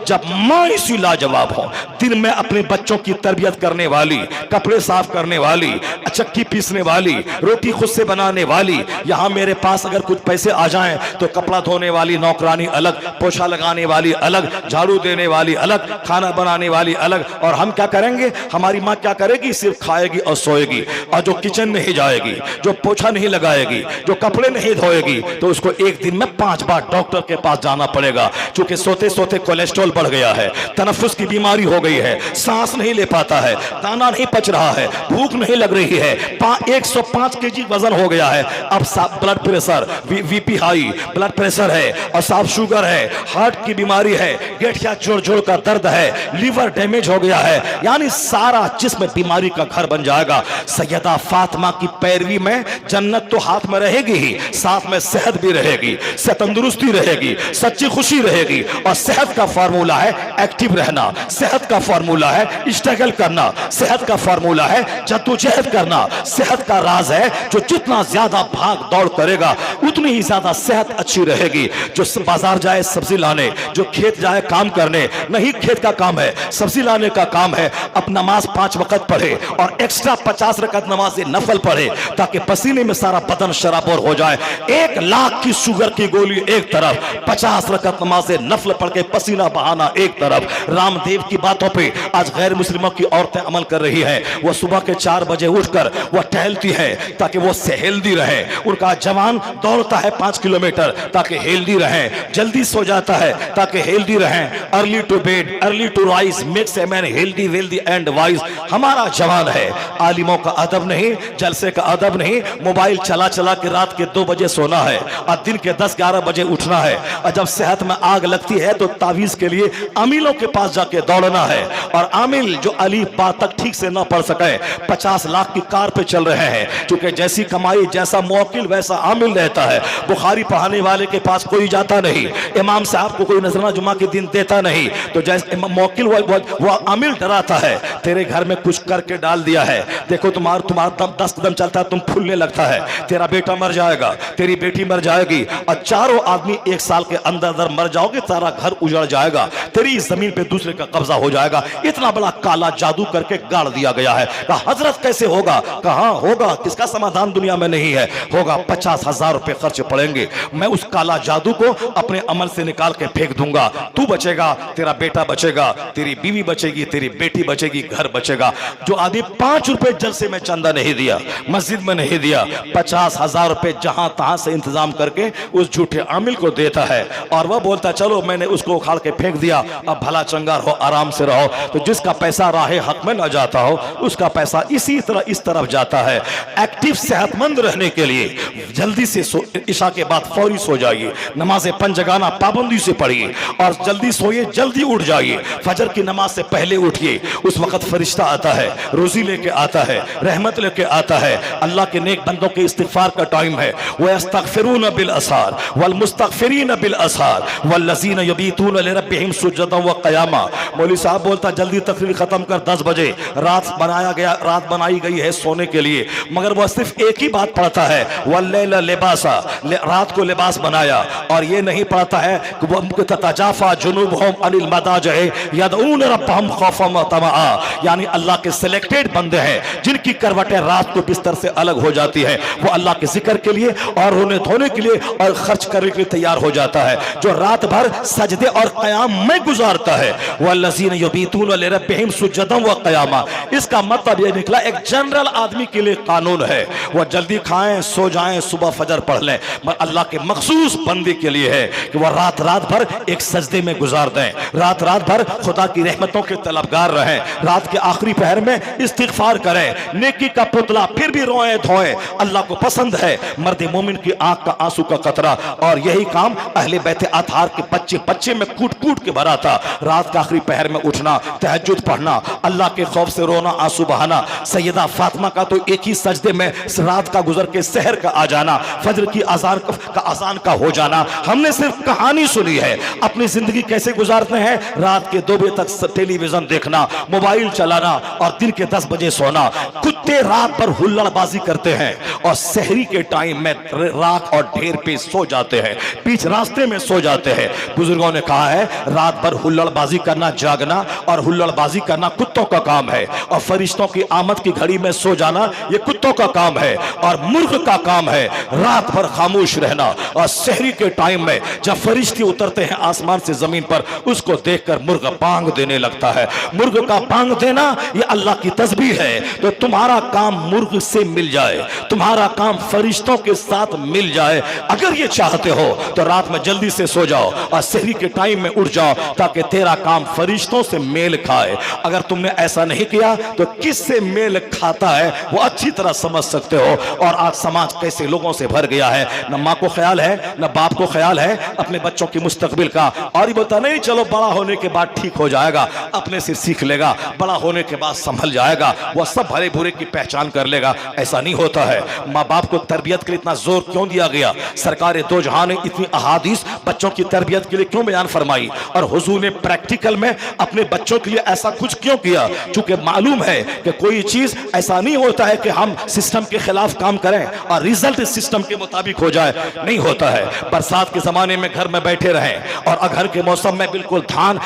जब मां इसी लाजवाब हो, दिन में अपने बच्चों की तरबियत करने वाली, कपड़े साफ करने वाली, चक्की पीसने वाली, रोटी खुद से बनाने वाली, यहां मेरे पास अगर कुछ पैसे आ जाएं तो कपड़ा धोने वाली नौकरानी अलग, पोछा लगाने वाली अलग, झाड़ू देने वाली अलग, खाना बनाने वाली अलग। और हम क्या करेंगे? हमारी मां क्या करेगी? सिर्फ खाएगी और सोएगी, और जो किचन नहीं जाएगी, जो पोछा नहीं लगाएगी, जो कपड़े नहीं धोएगी, तो उसको एक दिन में 5 बार डॉक्टर के पास जाना पड़ेगा। क्योंकि सोते सोते कोलेस्ट्रॉल बढ़ गया है, तनफ्फुस की बीमारी हो गई है, सांस नहीं ले पाता है, दाना नहीं पच रहा है, भूख नहीं लग रही है, 105 केजी वजन हो गया है। अब blood pressure, BP high, blood pressure है, और साफ शुगर है, हार्ट की बीमारी है, गठिया जोड़ जोड़ का दर्द है, लीवर डैमेज हो गया है, यानी सारा जिस्म बीमारी का घर बन जाएगा। सैयदा फातिमा की पैरवी में जन्नत तो हाथ में रहेगी ही, साथ में सेहत भी रहेगी, तंदुरुस्ती रहेगी, सच्ची खुशी रहेगी। और सेहत का फार्मूला है एक्टिव रहना, सेहत का फार्मूला है स्ट्रगल करना, सेहत का फार्मूला है जद्दोजहद करना। सेहत का राज है जो जितना ज्यादा भाग दौड़ करेगा उतनी ही ज्यादा सेहत अच्छी रहेगी। जो बाजार जाए सब्जी लाने, जो खेत जाए काम करने, नहीं खेत का काम है, सब्जी लाने का काम है, अब नमाज 5 वक्त पढ़े और एक्स्ट्रा 50 रकत नमाज नफल पढ़े, ताकि पसीने में सारा बदन शराबोर हो जाए। 1 लाख की शुगर की गोली एक तरफ, 50 रकत नमाज नफल पढ़ के पसीना बहाना एक तरफ। रामदेव की बातों पे आज गैर मुस्लिमों की औरतें अमल कर रही हैं। वह सुबह के 4 बजे उठकर वह टहलती है ताकि वो हेल्दी रहे। उनका जवान दौड़ता है 5 किलोमीटर ताकि हेल्दी रहे, जल्दी सो जाता है ताकि हेल्दी रहे। Early to bed, early to rise makes a man healthy, wealthy and wise. हमारा जवान है, आलिमों का अदब नहीं, जलसे का अदब नहीं, मोबाइल चला चला के रात के 2 बजे सोना है और दिन के 10-11 बजे उठना है। और जब सेहत में आग लगती है तो तावीज के लिए आमिलों के पास जाके दौड़ना है। और आमिल जो अली बा तक ठीक से ना पढ़ सके, 50 लाख की कार पे चल रहे हैं, क्योंकि जैसी कमाई जैसा मौकिल वैसा आमिल रहता है। बुखारी पढ़ाने वाले के पास कोई जाता नहीं, इमाम साहब को कोई नजराना जुमा के दिन देता नहीं, तो जैसे मौकिल वो आमिल डराता है, तेरे घर में कुछ करके डाल दिया है, देखो तुम्हारा दम 10 कदम चलता है तुम फूलने लगता है, तेरा बेटा मर जाएगा, तेरी बेटी मर जाएगी, और चारों आदमी 1 साल के अंदर अंदर मर जाओगे, सारा घर उजड़ जाएगा, तेरी जमीन पे दूसरे का कब्जा हो जाएगा। इतना बड़ा काला जादू करके गाड़ दिया गया है। कहा हजरत कैसे होगा? कहां होगा, किसका समाधान दुनिया में नहीं है। होगा 50,000 रुपए खर्च पड़ेंगे, मैं उस काला जादू को अपने अमल से निकाल के फेंक दूंगा, तू बचेगा, तेरा बेटा बचेगा, तेरी बीवी बचेगी, तेरी बेटी बचेगी, घर बचेगा। जो आदमी 5 रुपए जलसे में चंदा नहीं दिया, मस्जिद में नहीं दिया, 50,000 रुपए जहां तहां से इंतजाम करके उस झूठे आमिल को देता है, और वह बोलता चलो मैंने उसको उखाड़ के फेंक दिया, अब भला चंगा रहो, आराम से रहो। तो जिसका पैसा राहे हक में ना जाता हो, उसका पैसा इसी तरह इस तरफ जाता है। एक्टिव सेहतमंद रहने के लिए जल्दी से इशा के बाद फौरी सो जाइए, नमाज़ें 5 जगाना पाबंदी से पढ़िए, और जल्दी सोइए, जल्दी उठ जाइए। फजर की नमाज से पहले उठिए, उस वक्त फरिश्ता आता है, रोजी लेके आता है, रहमत लेके आता है। अल्लाह के नेक बंदों के इस्तिगफार का टाइम है। वयस्तगफिरून बिल असार वल मुस्तगफिरीन बिल असार वल्लज़ीना यबीतून लिरब्बिहिम सुजदन व क़यामा। मौलवी साहब बोलता जल्दी तकरीर खत्म कर, 10 बजे रात बनाई गई है सोने के लिए, मगर वह सिर्फ एक ही बात पढ़ता है वल्लैल लिबासा, रात को लिबास बनाया, और ये नहीं पढ़ता है कि वह तताजाफा जुनूबहुम अनिल मदाजिअ यदऊन रब्बहुम खौफन व तमआ। यानी अल्लाह के सिलेक्टेड बंदे हैं जिनकी करवटें रात को बिस्तर से अलग हो जाती है। वो अल्लाह के जिक्र के लिए और रोने धोने के लिए और खर्च करने के लिए तैयार हो जाता है। जो रात भर सजदे और क़याम में गुजारता है, वल्लज़ीना यबीतून लिरब्बिहिम सुजदन व क़यामा। इसका मतलब ये निकला एक जनरल आदमी के लिए कानून है, वह जल्दी खाएं, सो जाएं, सुबह फजर पढ़ लें, मगर अल्लाह के मखसूस बंदे के लिए है कि वह रात भर एक सजदे में गुजार दें, रात भर खुदा की रहमतों के तलबगार रहें, रात के आखिरी पहर में इस्तिगफार करें, नेकी का पुतला फिर भी रोएं धोएं। अल्लाह को पसंद है मर्द मोमिन की आंख का आंसू का कतरा, और यही काम अहले बैत अतहार के बच्चे में कूट के भरा था। रात के आखिरी पहर में उठना, तहज्जुद पढ़ना, अल्लाह के खौफ से रोना, आंसू बहाना। सैयदा फातिमा का तो एक ही सजदे में रात का गुजर के सहर का आ जाना, फजर की अजान का हो जाना। हमने सिर्फ कहानी सुनी है, अपनी जिंदगी कैसे गुजारते हैं, रात के 2 बजे तक टेलीविजन देखना, मोबाइल चलाना और दिन के 10 बजे सोना। कुत्ते रात भर हुल्लड़बाजी करते हैं और सहरी के टाइम में राख और ढेर पे सो जाते हैं, बीच रास्ते में सो जाते हैं। बुजुर्गों ने कहा है रात भर हुल्लड़बाजी करना, जागना और हुल्लड़बाजी करना कुत्तों का काम है, और फरिश्तों की आमद की घड़ी में सो जाना ये कुत्तों का काम है, और मुर्ग का काम है रात भर खामोश रहना। और सहरी के टाइम में जब फरिश्ते उतरते हैं आसमान से जमीन पर, उसको देखकर मुर्ग बांग देने लगता है। मुर्ग का बांग देना ये अल्लाह की तस्बीह है। तो तुम्हारा काम मुर्ग से मिल जाए, तुम्हारा काम फरिश्तों के साथ मिल जाए। अगर ये चाहते हो तो रात में जल्दी से सो जाओ और सहरी के टाइम में उठ जाओ, ताकि तेरा काम फरिश्तों से मेल खाए। अगर तुमने ऐसा नहीं किया तो किससे मेल खाता है वो अच्छी तरह समझ सकते हो। और आज समाज कैसे लोगों से भर गया है, न माँ को ख्याल है न बाप को ख्याल है अपने बच्चों की मुस्तकबिल का। और ये बोलता नहीं चलो बड़ा होने के बाद ठीक हो जाएगा, अपने से सीख लेगा, बड़ा होने के बाद संभल जाएगा, वह सब भले बुरे की पहचान कर लेगा। ऐसा नहीं होता है। माँ बाप को तरबियत के लिए इतना जोर क्यों दिया गया? सरकार दो जहां ने इतनी अहादीस बच्चों की तरबियत के लिए क्यों बयान फरमाई? और हुजूर ने प्रैक्टिकल में अपने बच्चों के लिए ऐसा कुछ क्यों किया? चूंकि मालूम है कि कोई चीज ऐसा नहीं होता है कि हम सिस्टम के खिलाफ काम करें और रिजल्ट सिस्टम के मुताबिक हो जाए, नहीं होता है। बरसात के जमाने में घर में बैठे रहें और अगर के मौसम में बिल्कुल धान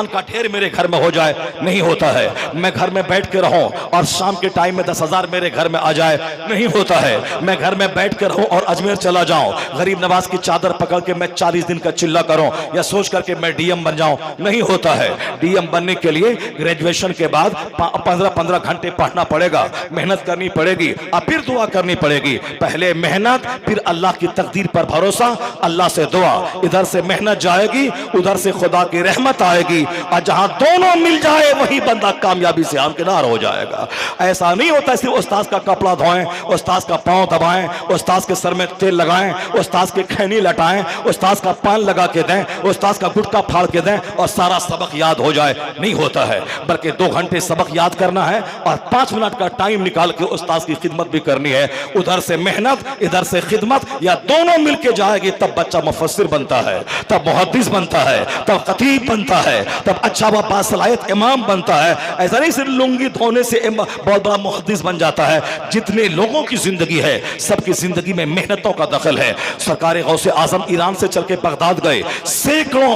का ढेर मेरे घर में हो जाए, नहीं होता है। मैं घर में बैठ के रहूं और शाम के टाइम में 10,000 मेरे घर में आ जाए, नहीं होता है। मैं घर में बैठ कर रहूं और अजमेर चला जाऊं, गरीब नवाज की चादर पकड़ के मैं 40 दिन का चिल्ला करूं या सोच करके मैं डीएम बन जाऊं, नहीं होता है। डीएम बनने के लिए ग्रेजुएशन के बाद 15-15 घंटे पढ़ना पड़ेगा, मेहनत करनी पड़ेगी और फिर दुआ करनी पड़ेगी। पहले मेहनत, फिर अल्लाह की तकदीर पर भरोसा, अल्लाह से दुआ। इधर से मेहनत जाएगी, उधर से खुदा की रहमत आएगी, और जहां दोनों मिल जाए वही बंदा कामयाबी से हमकिनार हो जाएगा। ऐसा नहीं होता सिर्फ उस्ताद का कपड़ा धोएं, उस्ताद का पांव दबाएं, उस्ताद के सर में तेल लगाएं, उस्ताद के खैनी लटाएं, उस्ताद का पान लगा के दें, उस्ताद का गुटका फाड़ के दें और सारा सबक याद हो जाए, नहीं होता है। बल्कि 2 घंटे सबक याद करना है और 5 मिनट का टाइम निकाल के उस्ताद की खिदमत भी करनी है। उधर से मेहनत, इधर से खिदमत, या दोनों मिलके जाएगी तब बच्चा मुफस्सिर बनता है, तब मुहद्दिस बनता है, तब खतीब बनता है, तब अच्छा व बासलाहियत इमाम बनता है। ऐसा नहीं सिर्फ लुंगी धोने से बहुत बड़ा मुहद्दिस बन जाता है। जितने लोगों की जिंदगी है, सबकी जिंदगी में मेहनतों का दखल है। सरकार गौसे आजम ईरान से चल के बगदाद गए, सैकड़ों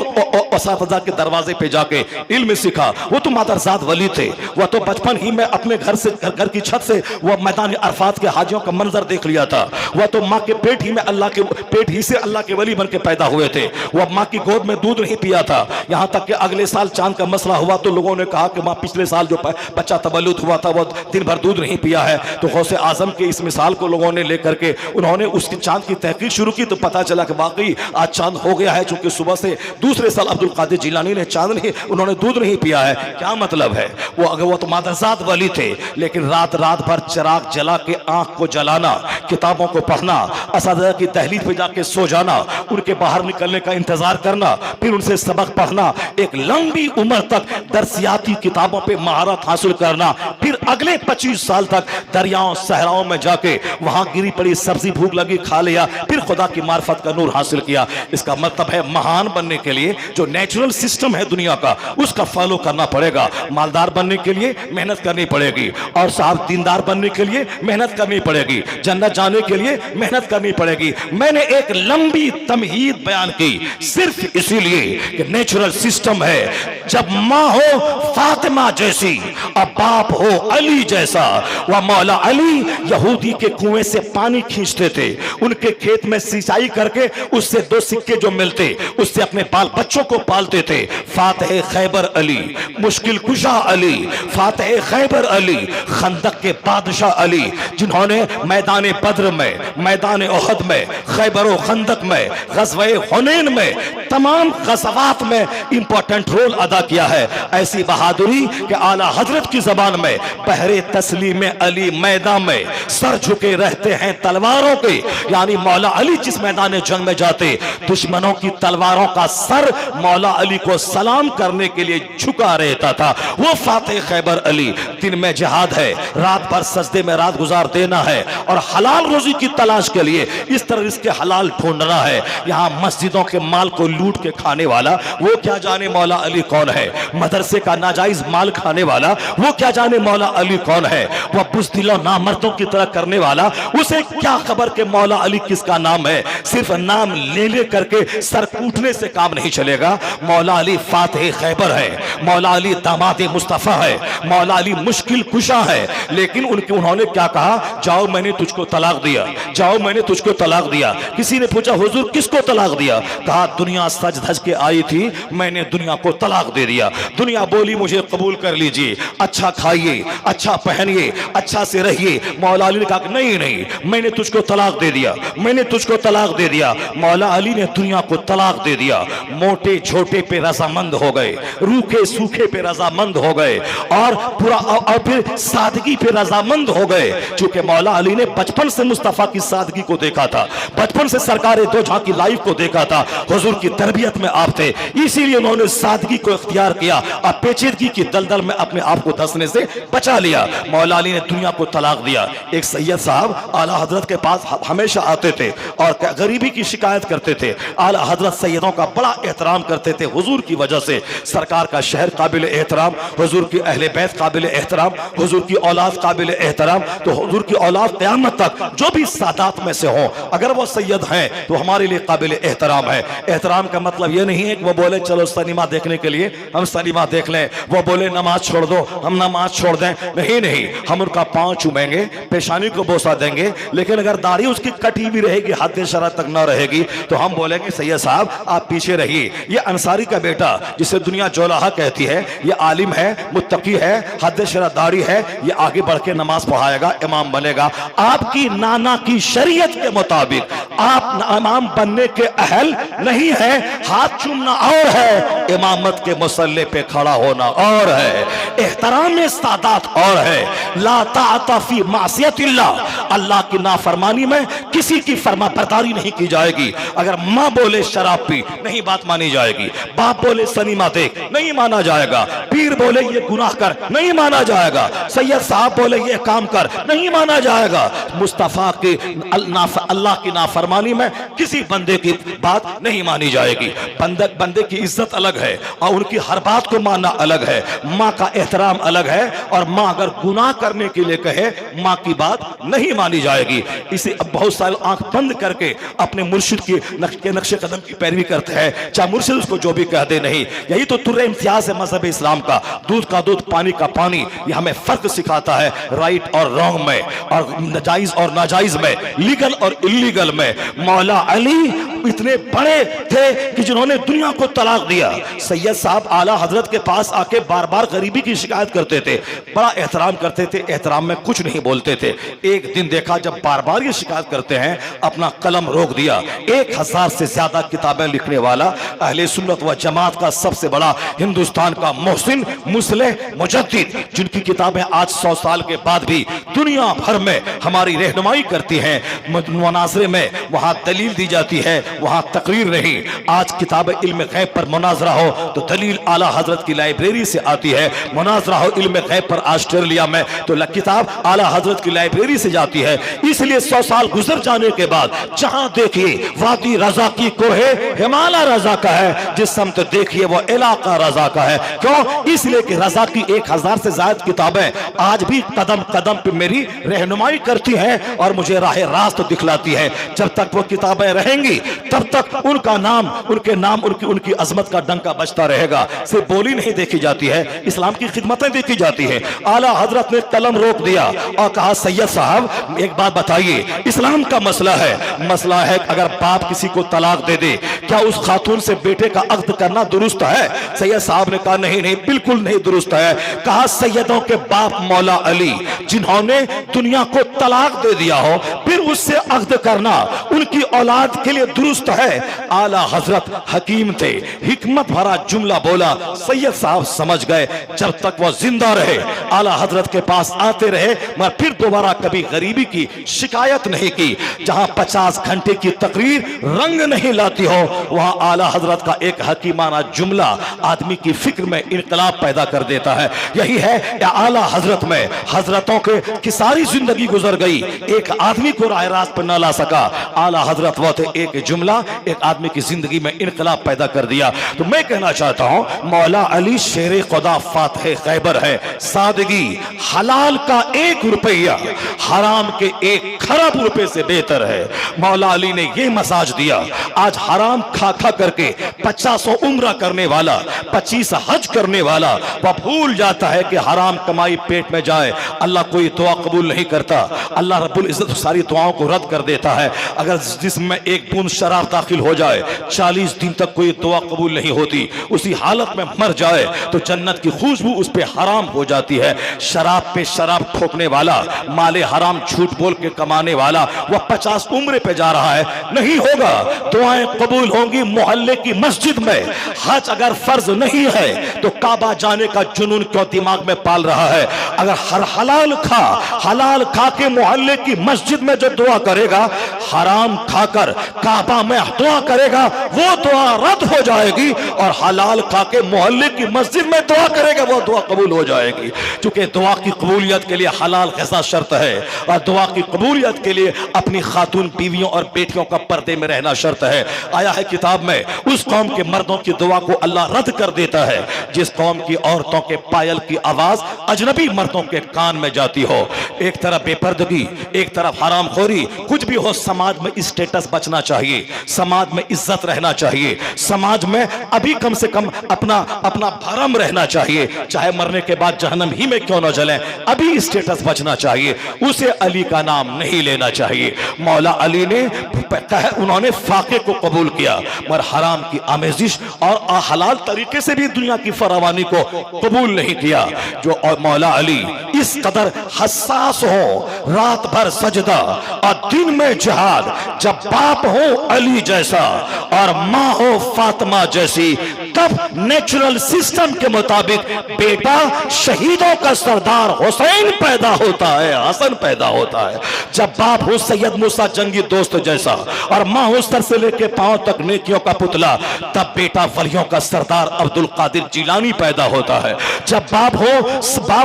असातिज़ा के दरवाजे पे जाके इल्म सीखा। वो तो मादरजाद वली थे, वह तो बचपन ही में अपने घर की छत से वह मैदान अरफात के हाजियों का मंजर देख लिया था। वह तो माँ के पेट ही से अल्लाह के वली बन के पैदा हुए थे। वह माँ की गोद में दूध नहीं पिया था, यहाँ तक कि अगले साल चांद का मसला हुआ तो लोगों ने कहा कि माँ पिछले साल जो बच्चा तबल्लुद हुआ था वो दिन भर दूध नहीं पिया है। तो गौसे आजम के इस मिसाल को लोगों ने लेकर के उन्होंने उसकी चांद की तहकीक शुरू की, तो पता चला कि वाकई आज चांद हो गया है। चूंकि सुबह से दूसरे साल अब्दुल कादिर जिलानी ने चांद नहीं, उन्होंने दूध नहीं पिया है। क्या मतलब है? वो तो मादरजात वली थे, लेकिन रात भर चिराग जला के आंख को जलाना, किताबों को पढ़ना, असातिज़ा की दहलीज पे जाके सो जाना, उनके बाहर निकलने का इंतजार करना, फिर उनसे सबक पढ़ना, एक लंबी उम्र तक दरसियाती किताबों पे महारत हासिल करना, फिर अगले 25 साल तक दरियाओं सहराओं में जाके वहां गिरी पड़ी सब्जी भूख लगी खा लिया, फिर खुदा की मार्फत का नूर हासिल किया। इसका मतलब है महान बनने के लिए जो नेचुरल सिस्टम है दुनिया का उसका फॉलो करना पड़ेगा। मालदार बनने के लिए मेहनत करनी पड़ेगी, और साहब दीनदार बनने के लिए मेहनत करनी पड़ेगी, जन्नत जाने के लिए मेहनत करनी पड़ेगी। मैंने एक लंबी तमहीद बयान की सिर्फ इसीलिए कि नेचुरल सिस्टम है, जब मां हो फातिमा जैसी और बाप हो अली जैसा। वह मौला अली यहूदी के कुएं से पानी खींचते थे, उनके खेत में सिंचाई करके उससे 2 सिक्के जो मिलते उससे अपने बाल बच्चों को पालते थे। फातिह खैबर अली, मुश्किल कुशा अली, फातिह खैबर अली, खंदक के बादशाह अली, जिन्होंने मैदान बद्र में, मैदान ओहद में, खैबर व खंदक में, ग़ज़वे हुनैन में, तमाम ग़ज़वात में इंपॉर्टेंट रोल अदा किया है। ऐसी बहादुरी कि आला हजरत की जबान में बहरे तस्लीम अली मैदान में सर झुके रहते हैं तलवारों के, यानी मौला अली जिस मैदान जंग में जाते दुश्मनों की तलवारों का सर मौला अली को सलाम करने के लिए झुका रहता था। वो फातिह खैबर अली। दिन में जिहाद है, रात भर सजदे में रात गुजार देना है, और हलाल रोजी की तलाश के लिए इस तरह इसके हलाल ढूंढना है। यहाँ मस्जिदों के माल को लूट के खाने वाला वो क्या जाने मौला अली कौन है, मदरसे का नाजायज माल खाने वाला वो क्या जाने मौला अली कौन है, वह बुज़दिलों नामर्दों की तरह करने वाला उसे क्या खबर के मौला अली किसका नाम है। सिर्फ नाम ले ले करके सर कूटने से काम नहीं चलेगा। मौला अली फातिह खैबर है, मौला अली दामाद मुस्तफा है, मौला अली मुश्किल कुशा है। लेकिन उन्होंने क्या कहा, जाओ मैंने तुझको तलाक दिया, जाओ मैंने तुझको तलाक दिया। किसी ने पूछा हुजूर किसको तलाक दिया, कहा दुनिया सज धज के आई थी, मैंने दुनिया को तलाक दे दिया। दुनिया बोली मुझे कबूल कर लीजिए, अच्छा खाइए, अच्छा पहनिए, अच्छा से रहिए। मौला अली ने कहा नहीं नहीं, मैंने तुझको तलाक दे दिया, मैंने तुझको तलाक दे दिया। मौला अली ने दुनिया को तलाक दे दिया। मोटे छोटे पे रजामंद हो गए, रूखे सूखे पे रजामंद हो गए, और पूरा और फिर सादगी पे रजामंद हो गए। चूंकि मौला अली ने बचपन से मुस्तफा की सादगी को देखा था, बचपन से सरकार दो जहां की लाइफ को देखा था, हुजूर की तरबियत में आप थे, इसीलिए उन्होंने सादगी को इख्तियार किया और पेचीदगी की दलदल में अपने आप को धंसने से बचा लिया। मौला अली ने दुनिया को तलाक दिया। एक सैयद साहब आला हजरत के पास हमेशा आते थे और गरीबी की शिकायत करते थे। आला हजरत सैयदों का बड़ा एहतराम करते थे हुजूर की वजह से। सरकार का शहर काबिल एहतराम, हुजूर की अहले बैत काबिल एहतराम, हुजूर की औलाद काबिल एहतराम। तो हुजूर की औलाद क़यामत तक जो भी सादात में से हो, अगर वो सैयद हैं तो हमारे लिए काबिल एहतराम है। एहतराम का मतलब ये नहीं है कि वो बोले चलो सिनेमा देखने के लिए हम सिनेमा देख लें, वो बोले नमाज छोड़ दो हम नमाज छोड़ दें। नहीं नहीं, हम उनका पांव चूमेंगे, पेशानी को बोसा देंगे, लेकिन अगर दाढ़ी उसकी कटी भी रहेगी, हद शरा तक ना रहेगी, तो हम बोलेंगे सैयद साहब आप पीछे रहिए। ये अंसारी का बेटा जिसे दुनिया जोलाहा कहती है, ये आलिम है, मुत्तकी है, हद शरा दाढ़ी है, ये आगे बढ़ के नमाज पढ़ाएगा, इमाम बनेगा। आपकी नाना की शरीयत के मुताबिक आप इमाम बनने के अहल नहीं है। हाथ चूमना और है, इमामत के मुसल्ले पे खड़ा होना और है, एहतराम सादात और है। ला ताअता फी मासियतिल्लाह, अल्लाह की नाफरमानी में किसी की फरमाबरदारी नहीं की जाएगी। अगर माँ बोले शराब पी, नहीं बात मानी जाएगी। बाप बोले सिनेमा देख, नहीं माना जाएगा। पीर बोले ये गुनाह कर, नहीं माना जाएगा। सैयद साहब बोले ये काम कर, नहीं माना जाएगा। मुस्तफा की अल्लाह की नाफरमानी में किसी बंदे की बात नहीं मानी जाएगी। बंदे की इज्जत अलग है और उनकी हर बात को मानना अलग है। माँ का एहतराम अलग है, और माँ अगर गुनाह करने के लिए कहे, माँ की बात नहीं मानी जाएगी। इसे अब बहुत सारे आंख बंद करके अपने मुर्शिद की नक्शे कदम की पैरवी करते हैं, चाहे मुर्शिद उसको जो भी कह दे। नहीं, यही तो तुर्रे इम्तियाज है मजहब इस्लाम का। दूध का दूध, पानी का पानी, ये हमें फर्क सिखाता है राइट और रॉन्ग में, और जायज और नाजायज में, लीगल और इलीगल में। मौला अली इतने बड़े थे कि जिन्होंने दुनिया को तलाक दिया। सैयद साहब आला हजरत के पास आके बार बार गरीबी की शिकायत करते थे, बड़ा एहतराम करते थे, एहतराम में कुछ नहीं बोलते थे। एक दिन देखा जब बार बार ये शिकायत करते हैं, अपना कलम रोक दिया। 1000 से ज्यादा किताबें लिखने वाला अहले सुन्नत व जमात का सबसे बड़ा हिंदुस्तान का मोहसिन मुस्लिह मुजद्दिद, जिनकी किताबें आज 100 साल के बाद भी दुनिया भर में हमारी रहनुमाई करती हैं। मुनाजरे में वहां दलील दी जाती है, वहां तकरीर नहीं। आज किताब इल्म गैब पर मुनाजरा हो तो दलील आला हजरत की लाइब्रेरी से आती है। मुनाजरा हो इल्म गैब पर ऑस्ट्रेलिया में तो किताब आला हजरत की लाइब्रेरी से जाती है। इसलिए 100 साल गुजर जाने के बाद जहां देखिए वादी रजा की कोहे हिमालय रजा का है, जिस समत देखिए वो इलाका रजा का है। क्यों? इसलिए कि रजा की 1000 से ज्यादा किताबें आज भी कदम कदम पे मेरी रहनुमाई करती हैं और मुझे राह रास्त दिखलाती है। जब तक वो किताबें रहेंगी तब तक उनका नाम, उनके नाम, उनकी अजमत का डंका बजता रहेगा। सिर्फ बोली नहीं देखी जाती है, इस्लाम की खिदमतें देखी जाती है। आला हजरत ने कलम रोक दिया और कहा, सैयद साहब एक बात बताइए, इस्लाम का मसला है अगर बाप किसी को तलाक दे दे, क्या उस खातून से बेटे का अक्द करना दुरुस्त है? सैयद साहब ने कहा, नहीं नहीं, बिल्कुल नहीं दुरुस्त है। कहा, सैयदों के बाप मौला अली जिन्होंने दुनिया को तलाक दे दिया हो, फिर उससे अक्द करना उनकी औलाद के लिए दुरुस्त है। आला हजरत हकीम थे, हिकमत भरा जुमला बोला, सैयद साहब समझ गए। जब तक वो जिंदा रहे आला हजरत के पास आते रहे, मगर फिर दोबारा कभी गरीबी की शिकायत नहीं की। जहां 50 घंटे की तकरीर रंग नहीं लाती हो, वहां आला हजरत का एक हकीमाना जुमला आदमी की फिक्र में इनकलाब पैदा कर देता है। यही है आला हजरत में हजरतों की सारी जिंदगी गुजर गई, एक आदमी को राह रास्त पर न ला सका। आला हजरत वो थे, एक जुमला एक आदमी की जिंदगी में इनकलाब पैदा कर दिया। तो मैं कहना चाहता हूं, मौला अली शेर खुदा फातह खैबर है। सादगी, हलाल का 1 रुपया हराम के 1 खरब रुपए से बेहतर है। मौला अली ने यह मसाज दिया। आज हराम खा खा करके 50 उम्र करने वाला, 25 हज करने वाला, वह भूल जाता है कि हराम कमाई पेट में जाए अल्लाह कोई दुआ कबूल नहीं करता। अल्लाह रब्बुल इज्जत सारी दुआओं को रद्द कर देता है। अगर जिस्म में 1 बूंद शराब दाखिल हो जाए, 40 दिन तक कोई दुआ कबूल नहीं होती, उसी हालत में मर जाए तो जन्नत की खुशबू उस पे हराम हो जाती है। शराब पे शराब ठोकने वाला, माले हराम झूठ बोल के कमाने वाला, वह 50 उम्र पे जा रहा है, नहीं होगा। दुआएं कबूल होंगी मोहल्ले की मस्जिद में। हज अगर फर्ज नहीं है तो काबा जाने का जुनून क्यों दिमाग में पाल रहा है? अगर हर हलाल खा के मोहल्ले की मस्जिद में जो दुआ करेगा, हराम खाकर काबा में दुआ करेगा, वो दुआ रद्द हो जाएगी। और हलाल खा के मोहल्ले की मस्जिद में दुआ करेगा, वो दुआ कबूल हो जाएगी। क्योंकि दुआ की कबूलियत के लिए हलाल ग़िज़ा शर्त है, और दुआ की कबूलियत के लिए अपनी खातून बीवियों और बेटियों का पर्दे में रहना शर्त है। आया है किताब में, उस कौम के मर्दों की दुआ को अल्लाह रद्द कर देता है जिस कौम की औरतों के पायल की आवाज अजनबी मर्दों के कान में जाती हो। एक तरफ बेपर्दगी, एक तरफ हरामखोरी। कुछ भी हो, समाज में स्टेटस बचना चाहिए, समाज में इज्जत रहना चाहिए, समाज में अभी कम से कम अपना भरम रहना चाहिए, चाहे मरने के बाद जहन्नम ही में क्यों न जले, अभी स्टेटस बचना चाहिए। उसे अली का नाम नहीं लेना चाहिए। मौला अली ने उन्होंने फाके को कबूल किया, मगर हराम की आमेजिश और हलाल तरीके से भी दुनिया की फरावानी को कबूल नहीं किया। जो मौला अली इस कदर हसास हो, रात भर सजदा और दिन में जिहाद, जब बाप हो अली जैसा और माँ हो फातिमा जैसी, तब नेचुरल सिस्टम के मुताबिक बेटा शहीदों का सरदार हुसैन पैदा होता है, हसन पैदा होता है। जब बाप हो सैयद मूसा जंगी दोस्त जैसा और माँ हो सर से लेके पांव तक नेकियों का पुतला, तब बेटा वलियों का सरदार अब्दुल कादिर जिलानी पैदा होता है। जब बाप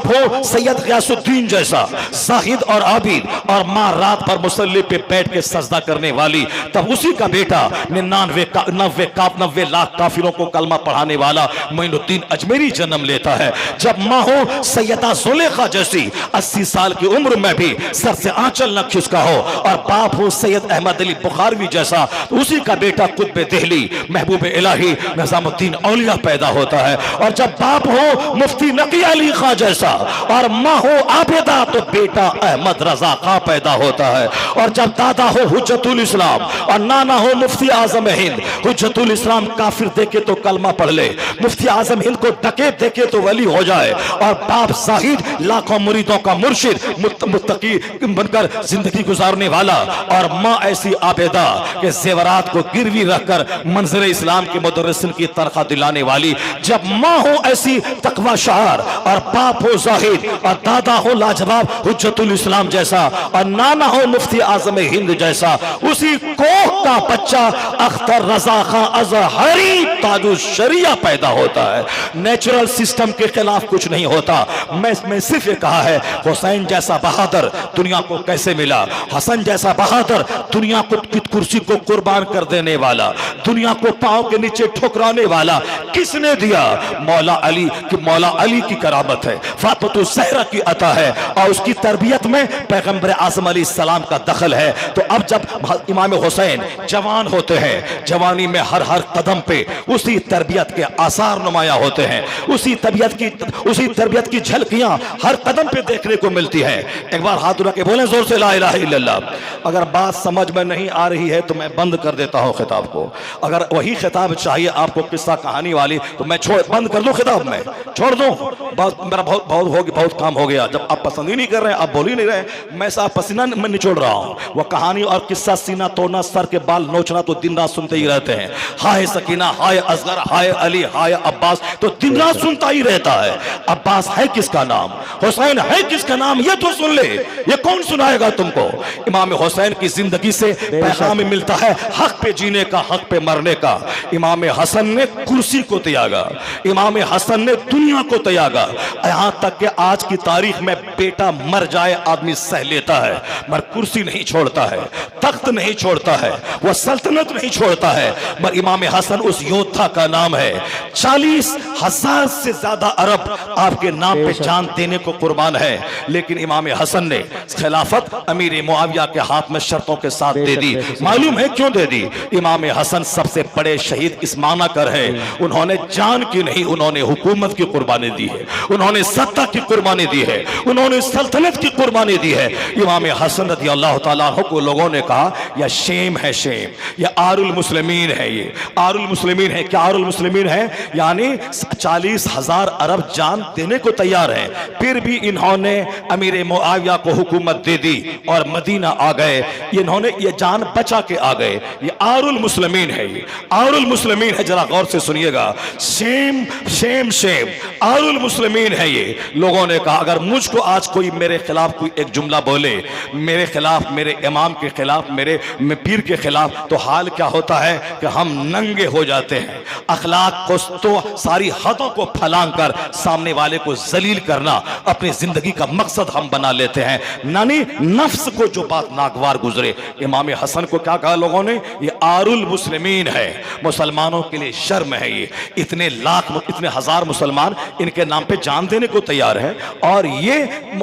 हो सैयद ग़ियासुद्दीन जैसा जाहिद और आबिद, और माँ रात भर मुसल्ले पे बैठ के सजदा करने वाली, तब उसी का बेटा 99 लाख काफिरों को कलमा पढ़ाने वाला मोइनुद्दीन अजमेरी जन्म लेता है। जब माँ हो सैयदा जुलेखा जैसी 80 साल की उम्र में भी सर से आंचल न खिसका हो, और बाप हो सैयद अहमद अली बुखारवी जैसा, तो उसी का बेटा कुतुब दिल्ली महबूब इलाही निजामुद्दीन औलिया पैदा होता है। और जब बाप हो मुफ्ती नकी अली खां जैसा और माँ हो आबिदा, तो बेटा अहमद रजा खां पैदा होता है। और जब दादा हो हुज्जतुल इस्लाम और नाना हो मुफ्ती आजम हिंद, हुज्जतुल इस्लाम काफिर देखे तो कलमा पढ़ ले, मुफ्ती आजम हिंद को डकैत देखे तो वली हो जाए, और बाप जाहिद लाखों मुरीदों का मुर्शिद मुत्तकी बनकर जिंदगी गुजारने वाला, और माँ ऐसी आबिदा के जेवरात को गिरवी रखकर मंज़िल इस्लाम के मुदर्रिसिन की तनख्वाह दिलाने वाली। जब माँ हो ऐसी तकवा शहर और बाप हो जाहिद और दादा हो लाजवाब हुज्जतुल इस्लाम जैसा और नाना हो मुफ्ती आजम हिंद जैसा, उसी कोह का बच्चा अख्तर रजा खां अजहरी ताजुल शरिया पैदा होता है। नेचुरल सिस्टम के खिलाफ कुछ नहीं होता। मैं सिर्फ ये कहा है हुसैन जैसा बहादुर दुनिया को कैसे मिला, हसन जैसा बहादुर दुनिया को कुर्सी को कुर्बान कर देने वाला, दुनिया को पांव के नीचे ठुकराने वाला किसने दिया? मौला अली की करामत है, फातिमा ज़हरा की अता है, और उसकी तरबियत में पैगंबर आज़म अलैहिस्सलाम का दखल है। तो अब जब इमाम हुसैन जवान होते हैं, जवानी में हर कदम पे उसी तरबियत के आसार नुमाया होते हैं, उसी तरबियत की झलकियां हर कदम पे देखने को मिलती है। एक बार हाथ उठा के बोलें जोर से ला इलाहा इल्लल्लाह। अगर बात समझ में नहीं आ रही है तो मैं बंद कर देता हूं खिताब को। अगर वही खिताब चाहिए आपको किस्सा कहानी वाली, तो मैं बंद कर दूं खिताब में, छोड़ दूं। बस मेरा बहुत काम हो गया। जब आप पसंद ही नहीं कर रहे, आप बोल ही नहीं रहे, मैं साफ पसीना में निचोड़ रहा हूं। वो कहानी और किस्सा सीना तोड़ना, सर के बाल नोचना तो दिन रात सुनते ही रहते हैं। हाय सकीना, हाय असगर, हाय अली, हाय अब्बास, तो दिन रात सुनता ही रहता है। अब्बास है किसका नाम, हुसैन है किसका नाम, ये तो सुन ले। ये कौन सुनाएगा तुमको? इमाम हुसैन की जिंदगी से पैगाम मिलता है हक पे जीने का, हक पे मरने का। इमाम हसन ने कुर्सी को त्यागा, इमाम हसन ने दुनिया को त्यागा। यहां तक कि आज की तारीख में बेटा मर जाए आदमी सह लेता है, मगर कुर्सी नहीं छोड़ता है, तख्त नहीं छोड़ता है, वह सल्तनत नहीं छोड़ता है। मगर इमाम हसन उस योद्धा का नाम है। 40,000 से ज्यादा अरब आपके नाम पे जान देने को कुर्बान है, लेकिन इमाम हसन ने खिलाफत अमीर मुआविया के हाथ में शर्तों के साथ दे दी। मालूम है क्यों दे दी? इमाम हसन सबसे बड़े शहीद इस माना कर है, उन्होंने जान की नहीं, उन्होंने हुकूमत की कुर्बानी दी है, उन्होंने सत्ता की कुर्बानी दी है, उन्होंने सल्तनत की कुर्बानी दी है। इमाम हसन रज़ी अल्लाह तआला अन्हु को लोगों ने कहा यह शेम है, शेम, यह आरुल मुस्लिमीन है। ये आरुल मुस्लिमीन है। क्या आरुल मुस्लिमीन है? यानी 40,000 अरब जान देने को तैयार है, फिर भी इन्होंने अमीर मुआविया को हुकूमत दे दी और मदीना आ गए। इन्होंने ये जान बचा के आ गए। ये आरुल मुस्लिमीन है, ये आरुल मुस्लिमीन है। जरा गौर से सुनिएगा, शेम शेम शेम, आरुल मुस्लिमीन है ये। लोगों ने कहा अगर मुझको आज कोई मेरे खिलाफ कोई एक जुमला बोले, मेरे खिलाफ, मेरे इमाम के खिलाफ, मेरे पीर के खिलाफ, तो हाल क्या होता है कि हम नंगे हो जाते हैं। अखलाक को तो सारी हदों को फलांग कर सामने वाले को जलील करना अपनी जिंदगी का मकसद हम बना लेते हैं, नानी नफ्स को जो बात नागवार गुजरे। इमाम हसन को क्या कहा लोगों ने? ये आरुल मुस्लिमीन है, मुसलमानों के लिए शर्म है। ये इतने लाख, इतने हजार मुसलमान इनके नाम पे जान देने को तैयार है, और ये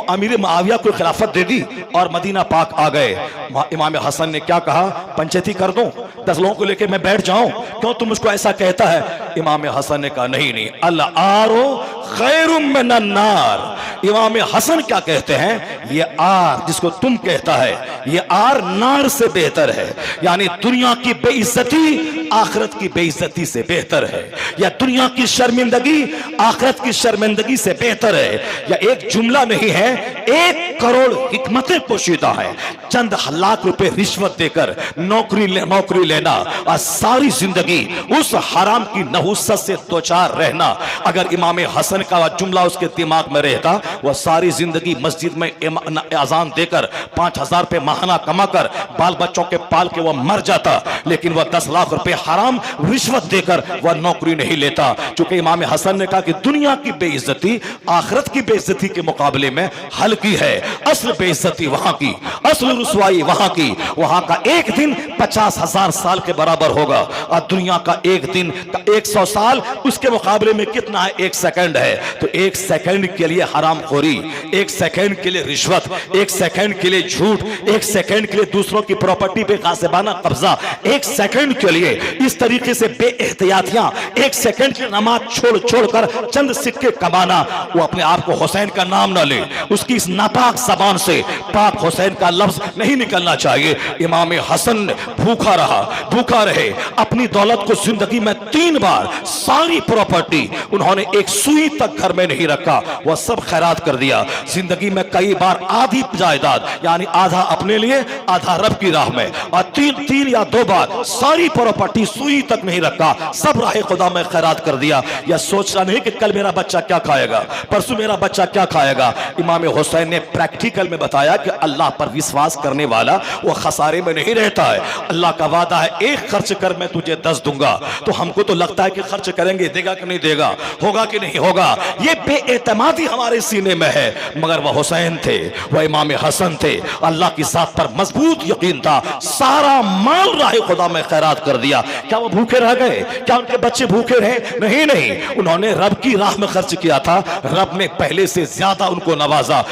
अमीर मुआविया को खिलाफत दे दी और मदीना पाक आ गए। इमाम हसन ने क्या कहा? पंचायती कर दूं, 10 लोगों को लेके मैं बैठ जाऊं, क्यों तुम मुझको ऐसा कहता है? इमाम हसन ने कहा नहीं नहीं, अल आरो खैरुम मिनन नार। इमाम हसन क्या कहते हैं? ये आर जिसको तुम कहता है, ये आर नार से बेहतर है। यानी दुनिया की बेइज्जती आखिरत की बेइज्जती से बेहतर है, या दुनिया की शर्मिंदगी आखिरत की शर्मिंदगी से बेहतर है। या एक जुमला नहीं है, 1 करोड़ हिकमतें पोशीदा है। चंद लाख रुपए रिश्वत देकर नौकरी लेना और सारी जिंदगी उस हराम की नहुसत से दो चार रहना। अगर इमाम हसन का जुमला उसके दिमाग में रहता, वह सारी जिंदगी मस्जिद में अजान देकर 5,000 रुपए माहाना कमाकर बाल बच्चों के पाल के वह मर जाता, लेकिन वह 10 लाख रुपए हराम रिश्वत देकर वह नौकरी नहीं लेता। चूंकि इमाम हसन ने कहा कि दुनिया की बेइज्जती आखिरत की बेइज्जती के मुकाबले में कल की है, असल बेइज्जती वहां की, असल रुसवाई वहां की। वहां का एक दिन 50,000 साल के बराबर होगा और दुनिया का एक दिन 100 साल उसके मुकाबले में कितना है? 1 सेकंड है। तो 1 सेकंड के लिए हरामखोरी, 1 सेकंड के लिए रिश्वत, 1 सेकंड के लिए झूठ, 1 सेकंड के लिए दूसरों की प्रॉपर्टी पे गासिबाना कब्जा, 1 सेकंड के लिए इस तरीके से बेएहतियातियां, 1 सेकंड की नमाज छोड़ छोड़कर चंद सिक्के कमाना। वो अपने आप को हुसैन का नाम ना ले, उसकी इस नापाक जबान से पाक हुसैन का लफ्ज नहीं निकलना चाहिए। इमाम हसन भूखा रहा, भूखा रहे, अपनी दौलत को जिंदगी में 3 बार सारी प्रॉपर्टी उन्होंने एक सुई तक घर में नहीं रखा, वह सब खैरात कर दिया। जिंदगी में कई बार आधी जायदाद यानी आधा अपने लिए आधा रब की राह में, और 3 या 2 बार सारी प्रॉपर्टी सुई तक नहीं रखा, सब राह खुदा में खैरात कर दिया। यह सोचना नहीं कि कल मेरा बच्चा क्या खाएगा, परसों मेरा बच्चा क्या खाएगा। इमाम हुसैन ने प्रैक्टिकल में बताया कि अल्लाह पर विश्वास करने वाला वो खसारे में नहीं रहता है। अल्लाह का वादा है, एक खर्च कर मैं तुझे 10 दूंगा। तो हमको तो लगता है कि खर्च करेंगे, देगा कि नहीं देगा, होगा कि नहीं होगा, ये बेएतमादी हमारे सीने में है। मगर वह हुसैन थे, वह इमाम हसन थे, अल्लाह की जात पर मजबूत यकीन था, सारा माल राह खुदा में खैरात कर दिया। क्या वो भूखे रह गए? क्या उनके बच्चे भूखे रहे? नहीं नहीं, उन्होंने रब की राह में खर्च किया था, रब ने पहले से ज्यादा उनको नवाजा।